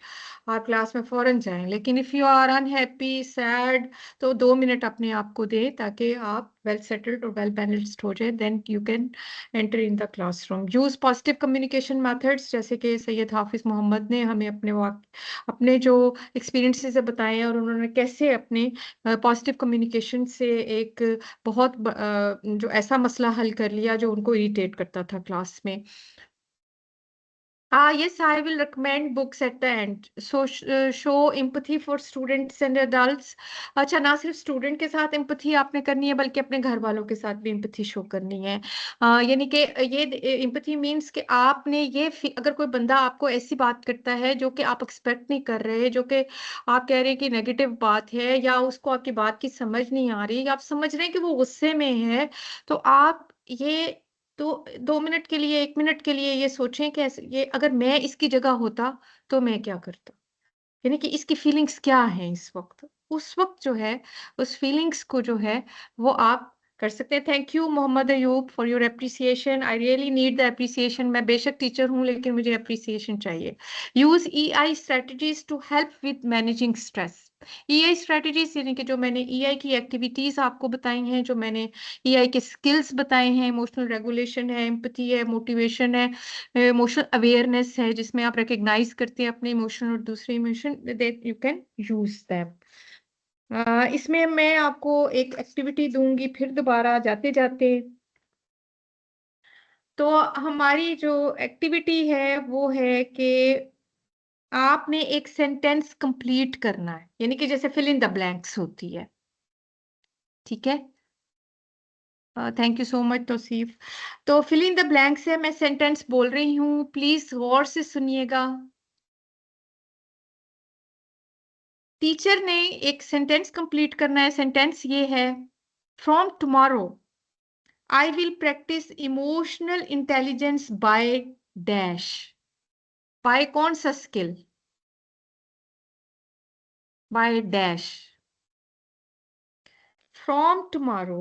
आप क्लास में फौरन जाएं। लेकिन if you are unhappy, sad, तो 2 मिनट अपने आप को दें ताकि आप वेल सेटल्ड और वेल बैलेंस्ड हो जाए, then you can enter in the classroom. Use positive communication methods, जैसे कि सैयद हाफिज मोहम्मद ने हमें अपने जो एक्सपीरियंसेस बताए हैं, और उन्होंने कैसे अपने पॉजिटिव कम्युनिकेशन से एक बहुत जो ऐसा मसला हल कर लिया जो उनको इरिटेट करता था क्लास में। Yes, I will recommend books at the end. So show empathy for students and adults. अच्छा, ना सिर्फ स्टूडेंट के साथ एम्पथी आपने करनी है, बल्कि अपने घर वालों के साथ भी एम्पथी शो करनी है। यानी कि ये एम्पथी मीन्स कि आपने अगर कोई बंदा आपको ऐसी बात करता है जो कि आप एक्सपेक्ट नहीं कर रहे, जो कि आप कह रहे हैं कि नेगेटिव बात है, या उसको आपकी बात की समझ नहीं आ रही, या आप समझ रहे हैं कि वो गुस्से में है, तो आप ये तो 2 मिनट के लिए, 1 मिनट के लिए ये सोचें कि ये अगर मैं इसकी जगह होता तो मैं क्या करता? यानी कि इसकी फीलिंग्स क्या हैं इस वक़्त? उस वक़्त जो है, उस फीलिंग्स को जो है वो आप कर सकते हैं। Thank you Mohammad Ayub for your appreciation. I really need the appreciation. मैं बेशक टीचर हूँ, लेकिन मुझे एप्रिसिएशन चाहिए। Use EI strategies to help with managing stress. EI strategies यानी कि जो मैंने EI की एक्टिविटीज़ आपको बताई हैं, जो मैंने EI के स्किल्स बताए हैं, इमोशनल रेगुलेशन है, एम्पैथी है, मोटिवेशन है, इमोशनल अवेयरनेस है, जिसमें आप रिकॉग्नाइज करते हैं अपने इमोशन और दूसरे emotion, that you can use them. इसमें मैं आपको एक एक्टिविटी दूंगी फिर दोबारा जाते जाते। तो हमारी जो एक्टिविटी है वो है कि आपने एक सेंटेंस कंप्लीट करना है, यानी कि जैसे फिल इन द ब्लैंक्स होती है। ठीक है, thank you so much Tauseef. तो फिल इन द ब्लैंक्स है, मैं सेंटेंस बोल रही हूँ, प्लीज गौर से सुनिएगा। टीचर ने एक सेंटेंस कंप्लीट करना है। सेंटेंस ये है, from tomorrow I will practice emotional intelligence by dash. By कौन सा skill? By dash. From tomorrow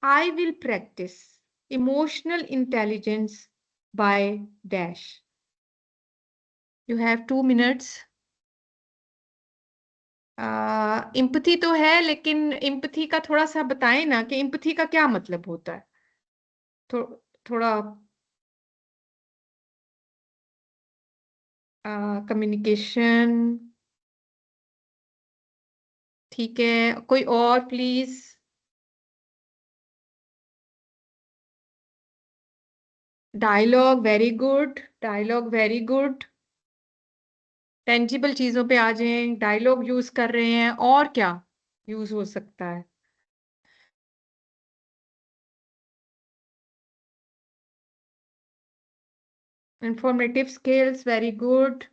I will practice emotional intelligence by dash. You have 2 minutes. Empathy तो है, लेकिन इम्पथी का थोड़ा सा बताएं ना कि इम्पथी का क्या मतलब होता है। थोड़ा कम्युनिकेशन। ठीक है, कोई और please. Dialogue very good, dialogue very good. Tangible चीजों पे आ जाएं, डायलॉग यूज कर रहे हैं, और क्या यूज हो सकता है? Informative skills very good.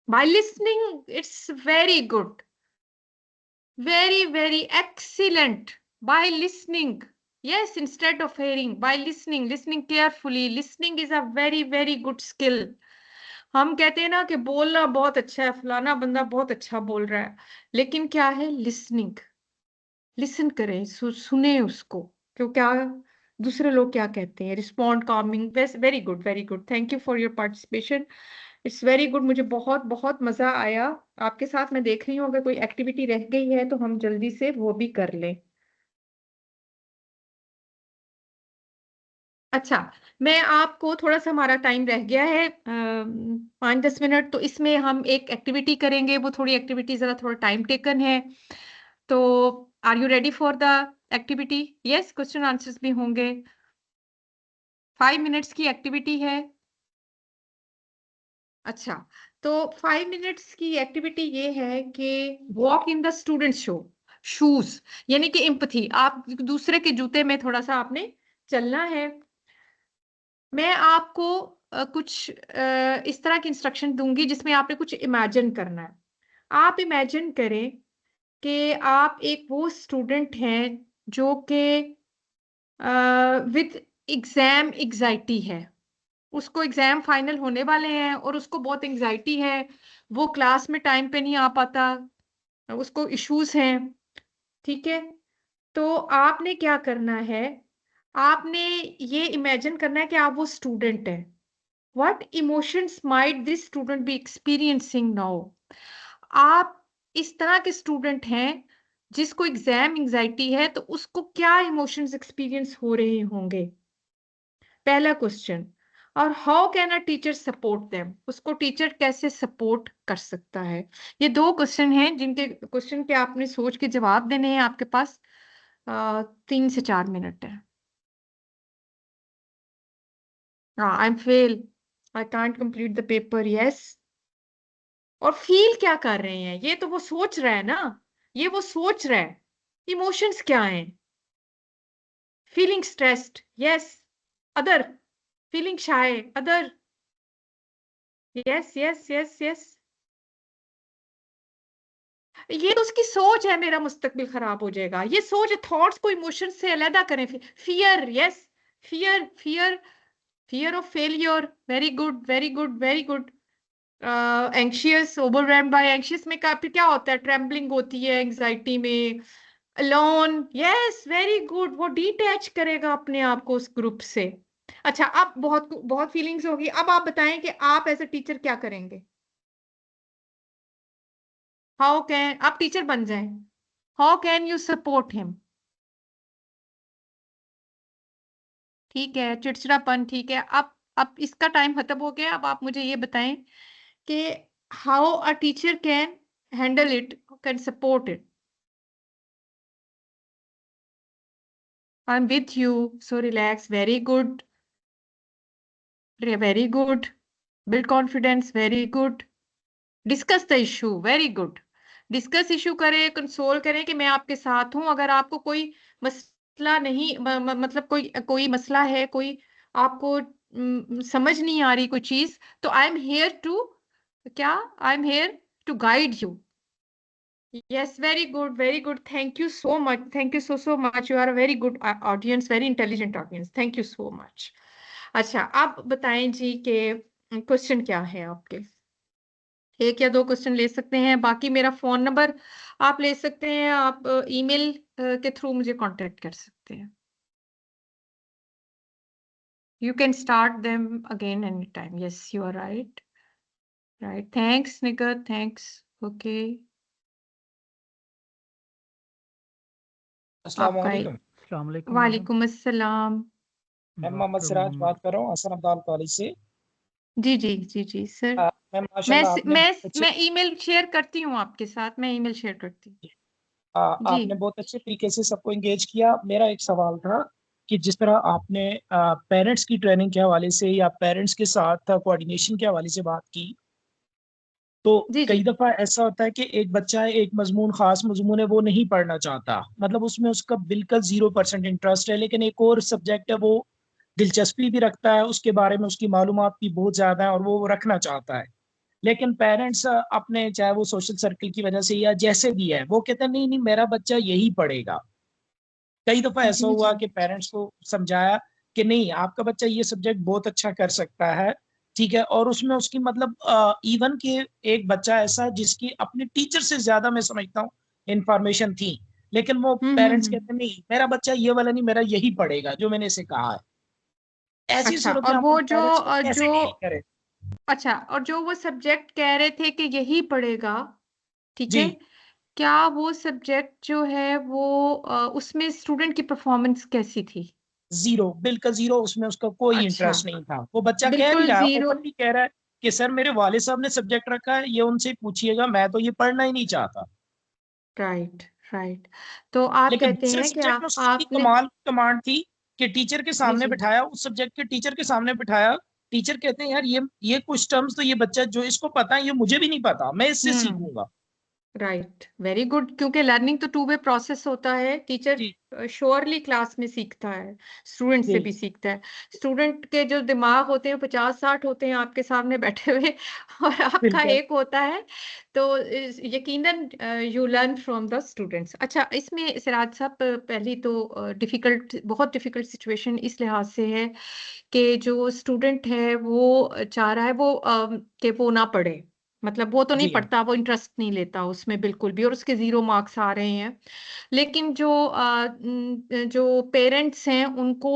By listening, it's very good. Very, very excellent. By listening. Yes, instead of hearing, by listening, listening carefully. Listening is a very, very good skill. हम कहते हैं ना कि बोलना बहुत अच्छा है, फलाना बंदा बहुत अच्छा बोल रहा है, लेकिन क्या है लिसनिंग? लिसन करें, सुने उसको, क्यों, क्या दूसरे लोग क्या कहते हैं, respond Kameng. Very good, very good, thank you for your participation. It's very good, मुझे बहुत बहुत मजा आया आपके साथ। मैं देख रही हूँ अगर कोई एक्टिविटी रह गई है तो हम जल्दी से वो भी कर लें। अच्छा, मैं आपको थोड़ा सा, हमारा टाइम रह गया है 5-10 मिनट, तो इसमें हम एक एक्टिविटी करेंगे। वो थोड़ी एक्टिविटी जरा थोड़ा टाइम टेकन है, तो are you ready for the activity? Yes, question answers भी होंगे। 5 मिनट्स की एक्टिविटी है। अच्छा, तो 5 मिनट्स की एक्टिविटी ये है कि walk in the student shoes, यानी कि एम्पथी, आप दूसरे के जूते में थोड़ा सा आपने चलना है। मैं आपको कुछ इस तरह की इंस्ट्रक्शन दूंगी जिसमें आपने कुछ इमेजिन करना है। आप इमेजिन करें कि आप एक वो स्टूडेंट हैं जो कि विद एग्जाम एग्जाइटी है, उसको एग्जाम फाइनल होने वाले हैं और उसको बहुत एंजाइटी है, वो क्लास में टाइम पे नहीं आ पाता, उसको इश्यूज हैं। ठीक है, तो आपने क्या करना है, आपने ये इमेजिन करना है कि आप वो स्टूडेंट हैं। What emotions might this student B experiencing now? आप इस तरह के स्टूडेंट हैं जिसको एग्जाम एंजाइटी है, तो उसको क्या इमोशंस एक्सपीरियंस हो रहे होंगे? पहला क्वेश्चन। और how can a teacher support them? उसको टीचर कैसे सपोर्ट कर सकता है? ये 2 क्वेश्चन हैं जिनके क्वेश्चन के आपने सोच के जवाब देने हैं। आपके पास 3 से 4 मिनट है। I am fail, I can't complete the paper. Yes, और फील क्या कर रहे हैं? ये तो वो सोच रहा है ना, ये वो सोच रहा है। इमोशंस क्या हैं? Feeling stressed, yes. Other, feeling shy, other, yes yes yes yes. ये तो उसकी सोच है, मेरा मुस्तकबिल खराब हो जाएगा। ये सोच है, थॉट्स को इमोशन से अलग करें। Fear, yes, fear fear, fear of failure, very good very good very good. Anxious, overwhelmed bye anxious में फिर क्या होता है? ट्रेम्बलिंग होती है एंग्जाइटी में। अलोन, यस, वेरी गुड, वो डिटैच करेगा अपने आप को उस ग्रुप से। अच्छा, अब बहुत बहुत फीलिंग्स होगी। अब आप बताएं कि आप एज ए टीचर क्या करेंगे? हाउ कैन आप टीचर बन जाएं? How can you support him? ठीक है, चिड़चिड़ापन, ठीक है। अब इसका टाइम खत्म हो गया। अब आप मुझे ये बताएं कि how a teacher can handle it, can support it. I am with you, so relax, very good, very good, build confidence, very good, discuss the issue, very good. Discuss issue करें, कंसोल करें कि मैं आपके साथ हूं। अगर आपको कोई मसला नहीं मतलब कोई कोई मसला है, कोई आपको समझ नहीं आ रही कोई चीज, तो आई एम हेयर टू, क्या, I am here to guide you. Yes, very good very good, thank you so much, thank you so much. You are a very good audience, very intelligent audience, thank you so much. अच्छा, आप बताएं जी कि question क्या है आपके? 1 या 2 question ले सकते हैं, बाकी मेरा फोन नंबर आप ले सकते हैं, आप ईमेल के थ्रू मुझे कांटेक्ट कर सकते हैं। You can start them again any time. Yes, you are right, right, thanks Nighat, thanks, okay. अस्सलाम आपका वालेकुम। अस्सलाम वालेकुम मैडम। वालेकुम अस्सलाम। मैं मोहम्मद सिराज बात कर रहा हूँ हसन अब्दाल कॉलेज से। जी जी जी जी सर। मैं माशाल्लाह आपने मैं अच्छे मैं ईमेल शेयर करती हूँ आपके साथ, मैं ईमेल शेयर करती हूँ। जी आपने बहुत अच्छे तरीके से सबको एंगेज किया। मेरा एक सवाल था कि जिस तरह आपने पेरेंट्स की ट्रेनिंग के हवाले से या पेरेंट्स के साथ कोऑर्डिनेशन के हवाले से बात की, तो जी जी कई दफा ऐसा होता है कि एक बच्चा एक मजमून, खास मजमून है, वो नहीं पढ़ना चाहता, मतलब उसमें उसका बिल्कुल 0% इंटरेस्ट है, लेकिन एक और सब्जेक्ट है वो दिलचस्पी भी रखता है, उसके बारे में उसकी मालूमात भी बहुत ज्यादा है और वो रखना चाहता है। लेकिन पेरेंट्स अपने, चाहे वो सोशल सर्कल की वजह से या जैसे भी है, वो कहते हैं नहीं नहीं मेरा बच्चा यही पढ़ेगा। कई दफा ऐसा जी जी हुआ कि पेरेंट्स को समझाया कि नहीं, आपका बच्चा ये सब्जेक्ट बहुत अच्छा कर सकता है, ठीक है, और उसमें उसकी मतलब इवन के एक बच्चा ऐसा जिसकी अपने टीचर से ज्यादा मैं समझता हूँ इंफॉर्मेशन थी, लेकिन वो पेरेंट्स हम्म। कहते नहीं मेरा बच्चा ये वाला नहीं, मेरा यही पढ़ेगा जो मैंने इसे कहा है। ऐसी अच्छा, सूरत में और हम वो जो पेरेंट्स को कैसे जो डील करें? अच्छा, और जो वो सब्जेक्ट कह रहे थे कि यही पढ़ेगा, ठीक है, जी, क्या वो सब्जेक्ट जो है वो उसमें स्टूडेंट की परफॉर्मेंस कैसी थी? जीरो, बिल्कुल जीरो, उसमें उसका कोई अच्छा, इंटरेस्ट नहीं था। वो बच्चा कह भी बिल्कुल रहा है, जीरो। ओपनली कह रहा है कि सर मेरे वाले साहब ने सब्जेक्ट रखा है, ये उनसे पूछिएगा, मैं तो ये पढ़ना ही नहीं चाहता। Right right. तो आप लेकिन कहते दूसरे हैं कि सब्जेक्ट में उसकी इतनी आपने कमाल कमांड थी कि टीचर के जी सामने जी बिठाया, उस सब्जेक्ट के टीचर के सामने बिठाया, टीचर कहते हैं यार ये कुछ टर्म्स तो ये बच्चा जो इसको पता है ये मुझे भी नहीं पता, मैं इससे हम्म। सीखूंगा। राइट, वेरी गुड, क्योंकि लर्निंग तो टू वे प्रोसेस होता है। टीचर जी श्योरली क्लास में सीखता है, स्टूडेंट से जी भी सीखता है। स्टूडेंट के जो दिमाग होते हैं 50-60 होते हैं आपके सामने बैठे हुए और आपका बिल्कुल। एक होता है। तो यकीनन you learn from the students. अच्छा, इसमें सिराज साहब पहली तो डिफिकल्ट, बहुत डिफिकल्ट सिचुएशन इस लिहाज से है कि जो स्टूडेंट है वो चाह रहा है वो कि वो ना पढ़े, मतलब वो तो नहीं जी पढ़ता, वो इंटरेस्ट नहीं लेता उसमें बिल्कुल भी, और उसके 0 मार्क्स आ रहे हैं। लेकिन जो पेरेंट्स हैं उनको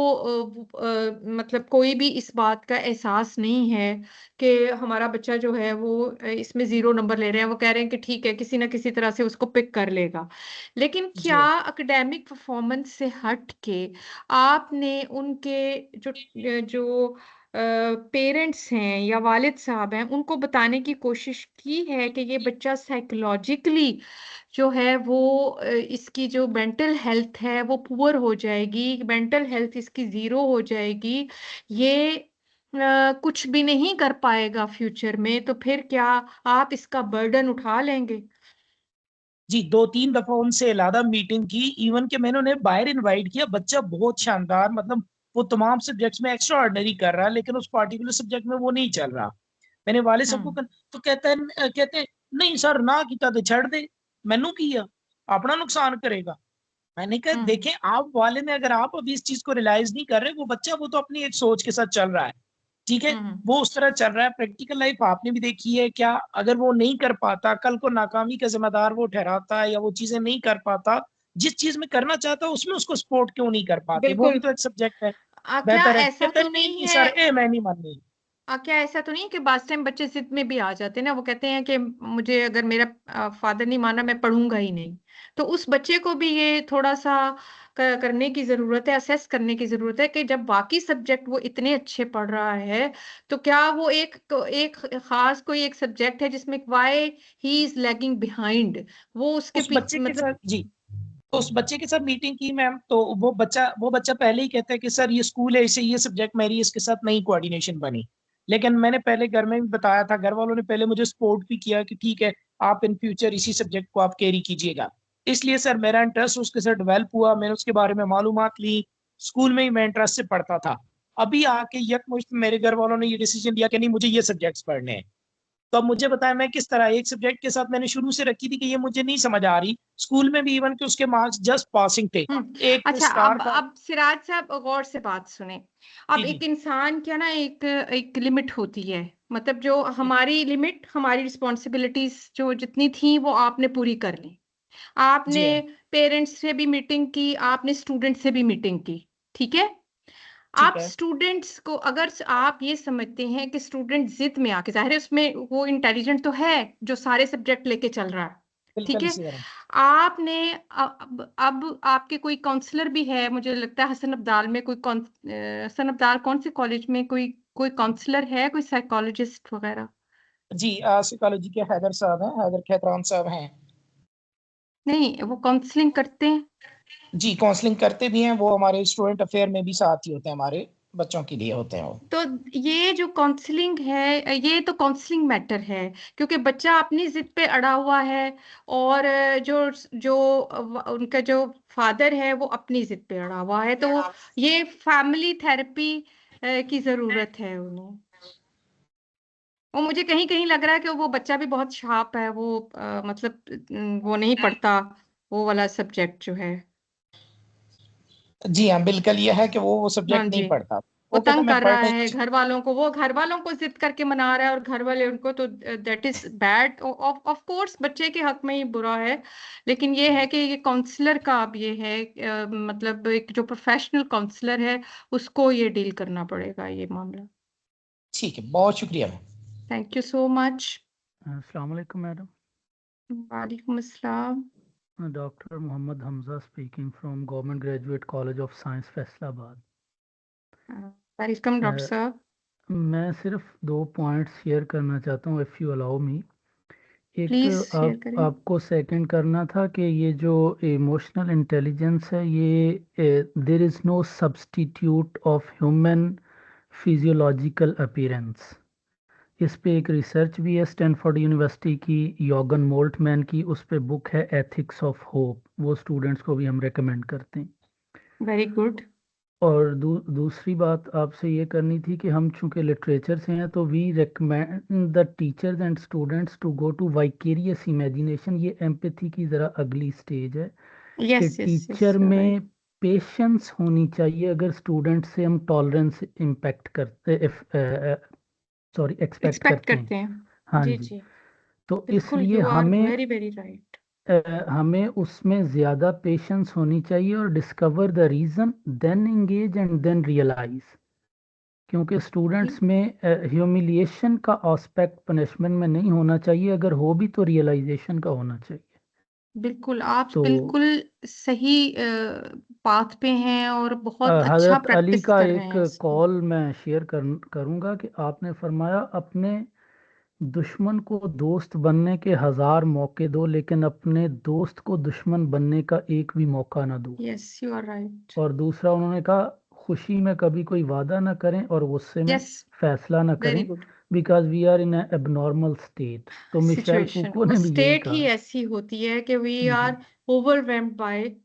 मतलब कोई भी इस बात का एहसास नहीं है कि हमारा बच्चा जो है वो इसमें 0 नंबर ले रहे हैं। वो कह रहे हैं कि ठीक है, किसी ना किसी तरह से उसको पिक कर लेगा। लेकिन क्या जी एकेडमिक परफॉर्मेंस से हट के आपने उनके जो जो पेरेंट्स हैं या वालिद साहब हैं उनको बताने की कोशिश की है कि ये बच्चा साइकोलॉजिकली जो है वो इसकी जो मेंटल हेल्थ है वो पुअर हो जाएगी, मेंटल हेल्थ इसकी 0 हो जाएगी, ये कुछ भी नहीं कर पाएगा फ्यूचर में, तो फिर क्या आप इसका बर्डन उठा लेंगे? जी, 2-3 दफा उनसे अलादा मीटिंग की, इवन के मैंने उन्हें बाहर इनवाइट किया, बच्चा बहुत शानदार, मतलब वो तमाम सब्जेक्ट्स में एक्स्ट्रा ऑर्डिनरी कर रहा है, लेकिन उस पार्टिकुलर सब्जेक्ट में वो नहीं चल रहा। मैंने वाले सबको हम्म तो कहते हैं नहीं सर ना किया तो छड़ दे, मैनू किया अपना नुकसान करेगा। मैंने कहा हम्म देखें, आप वाले में अगर आप अभी इस चीज को रियलाइज नहीं कर रहे, वो बच्चा वो तो अपनी एक सोच के साथ चल रहा है, ठीक है, हम्म वो उस तरह चल रहा है। प्रैक्टिकल लाइफ आपने भी देखी है, क्या अगर वो नहीं कर पाता, कल को नाकामी का जिम्मेदार वो ठहराता है, या वो चीजें नहीं कर पाता जिस चीज में करना चाहता है, उसमें उसको सपोर्ट क्यों नहीं कर पाते? वो भी बिल्कुल। तो एक सब्जेक्ट है। क्या बेहतर है, ऐसा कहते हैं तो नहीं नहीं नहीं है, सर, मैं नहीं माननी। क्या ऐसा तो नहीं है कि बास टाइम बच्चे जिद में भी आ जाते हैं ना, वो कहते हैं कि मुझे अगर मेरा फादर नहीं माना मैं पढ़ूंगा ही नहीं। तो उस बच्चे को भी ये थोड़ा सा करने की जरूरत है, असेस करने की जरूरत है कि जब बाकी सब्जेक्ट वो इतने अच्छे पढ़ रहा है, तो क्या वो एक खास कोई एक सब्जेक्ट है जिसमें why he is lagging behind, वो उसके उस पीछे बच्चे के मतलब। साथ जी, तो उस बच्चे के साथ मीटिंग की मैम, तो वो बच्चा पहले ही कहता है कि सर ये स्कूल है, इसे ये सब्जेक्ट मेरी इसके साथ नहीं कोऑर्डिनेशन बनी। लेकिन मैंने पहले घर में भी बताया था, घर वालों ने पहले मुझे सपोर्ट भी किया कि ठीक है, आप इन फ्यूचर इसी सब्जेक्ट को आप कैरी कीजिएगा। इसलिए सर मेरा इंटरेस्ट उसके साथ डेवलप हुआ, मैंने उसके बारे में मालूमात ली, स्कूल में ही मैं इंटरेस्ट से पढ़ता था। अभी आके यकमुश्त मेरे घर वालों ने ये डिसीजन लिया कि नहीं मुझे ये सब्जेक्ट्स पढ़ने हैं। तो अब मुझे बताया मैं किस तरह, एक सब्जेक्ट के साथ मैंने शुरू से रखी थी कि ये मुझे नहीं समझ आ रही, स्कूल में भी इवन कि उसके मार्क्स जस्ट पासिंग थे, एक अच्छा, स्टार का। अब सिराज साहब गौर से बात सुने। अब जी जी एक इंसान क्या ना, एक एक लिमिट होती है, मतलब जो जी हमारी लिमिट, हमारी रिस्पॉन्सिबिलिटीज जो जितनी थी वो आपने पूरी कर ली। जी आपने हाँ, पेरेंट्स से भी मीटिंग की, आपने स्टूडेंट से भी मीटिंग की, ठीक है। ठीक आप है, स्टूडेंट्स को अगर आप ये समझते हैं कि स्टूडेंट जिद में आके, जाहिर है उसमें वो इंटेलिजेंट तो है जो सारे सब्जेक्ट लेके चल रहा है, ठीक बिल्कुल है। इसी तरह। आपने अब आपके कोई काउंसलर भी है, मुझे लगता है हसन अब्दाल में हसन अब्दाल कौन से कॉलेज में कोई कोई काउंसलर है, कोई साइकोलॉजिस्ट वगैरह? जी साइकोलॉजी के हैदर साहब हैं, हैदर खैतरान साहब हैं। नहीं, वो काउंसलिंग करते हैं। जी काउंसलिंग करते भी हैं, वो हमारे स्टूडेंट अफेयर में भी साथ ही होते हैं, हमारे बच्चों के लिए होते हैं वो। तो ये जो काउंसलिंग है, ये तो काउंसलिंग मैटर है, क्योंकि बच्चा अपनी जिद पे अड़ा हुआ है, और जो जो उनका जो फादर है वो अपनी जिद पे अड़ा हुआ है, तो ये फैमिली थेरेपी की जरूरत है उन्हें। और मुझे कहीं कहीं लग रहा है कि वो बच्चा भी बहुत शार्प है, वो मतलब वो नहीं पढ़ता वो वाला सब्जेक्ट जो है। जी हाँ बिल्कुल, ये है कि वो हाँ सब्जेक्ट जी, नहीं पढ़ता, वो वो कहता तंग मैं कर पढ़ रहा नहीं। है घर वालों को, वो घर वालों को जिद करके मना रहा है, और घर वाले उनको, तो that is bad. Of course बच्चे के हक में ही बुरा है, लेकिन ये है कि ये काउंसलर का अब ये है, मतलब एक जो प्रोफेशनल काउंसलर है उसको ये डील करना पड़ेगा ये मामला। ठीक है, बहुत शुक्रिया। Thank you so much. अस्सलाम वालेकुम मैडम। वालेकुम अस्सलाम। Doctor Mohammad Hamza speaking from government graduate college of science Faisalabad. Welcome doctor साहब। मैं सिर्फ 2 पॉइंट्स शेयर करना चाहता हूँ, इफ़ यू अलाउ मी। एक प्लीज शेयर करें। आपको सेकंड करना था कि ये जो इमोशनल इंटेलिजेंस है, ये there is no substitute of human physiological appearance. इस पे एक रिसर्च भी है स्टैनफोर्ड यूनिवर्सिटी की, यॉर्गन मोल्टमैन की, उस पे बुक है एथिक्स ऑफ होप, वो स्टूडेंट्स को भी हम रेकमेंड करते हैं। Very good. और दूसरी बात आपसे ये करनी थी कि हम चूंकि लिटरेचर से हैं, तो we recommend the teachers and students to go to vicarious imagination. ये एम्पैथी की ज़रा अगली स्टेज है कि यस यस यस टीचर में पेशेंस होनी चाहिए अगर स्टूडेंट से हम टॉलरेंस इम्पेक्ट करते सॉरी एक्सपेक्ट एक्सपेक्ट करते हैं। करते हैं। हाँ जी जी, जी, तो बिल्कुल, इसलिए यू आर हमें वेरी वेरी राइट। हमें उसमें ज़्यादा पेशेंस होनी चाहिए और discover the reason, then engage and then realise. क्योंकि स्टूडेंट्स में ह्यूमिलिएशन का एस्पेक्ट पनिशमेंट में नहीं होना चाहिए, अगर हो भी तो रियलाइजेशन का होना चाहिए। बिल्कुल, आप तो बिल्कुल सही पाथ पे हैं और बहुत अच्छा हज़रत अली प्रैक्टिस का कर रहे एक हैं इसको। कॉल मैं शेयर करूंगा कि आपने फरमाया अपने दुश्मन को दोस्त बनने के 1000 मौके दो, लेकिन अपने दोस्त को दुश्मन बनने का एक भी मौका ना दो। Yes you are right. और दूसरा उन्होंने कहा खुशी में कभी कोई वादा ना करें और गुस्से में यस, फैसला ना वेरी करें, good because we are in abnormal state. तो मिशेल सिचुएशन। फूको वो ने भी यही स्टेट ही कहा। ऐसी होती है कि वी जी are overwhelmed by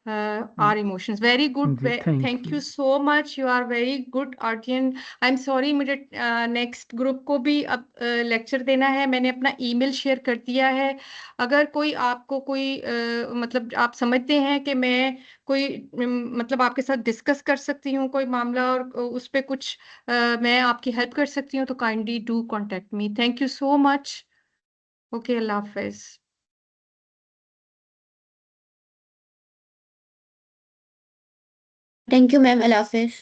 our emotions. Very good. जी, thank Thank you. you so much. You are very good, Artian. I'm sorry, मुझे नेक्स्ट ग्रुप को भी अब लेक्चर देना है। मैंने अपना ईमेल शेयर कर दिया है। अगर कोई आपको कोई मतलब आप समझते हैं कि मैं कोई मतलब आपके साथ डिस्कस कर सकती हूँ कोई मामला, और उस पे कुछ मैं आपकी हेल्प कर सकती हूँ, तो kindly do contact me. Thank you so much. Okay, Allah Hafiz. Thank you ma'am, Allah Hafiz.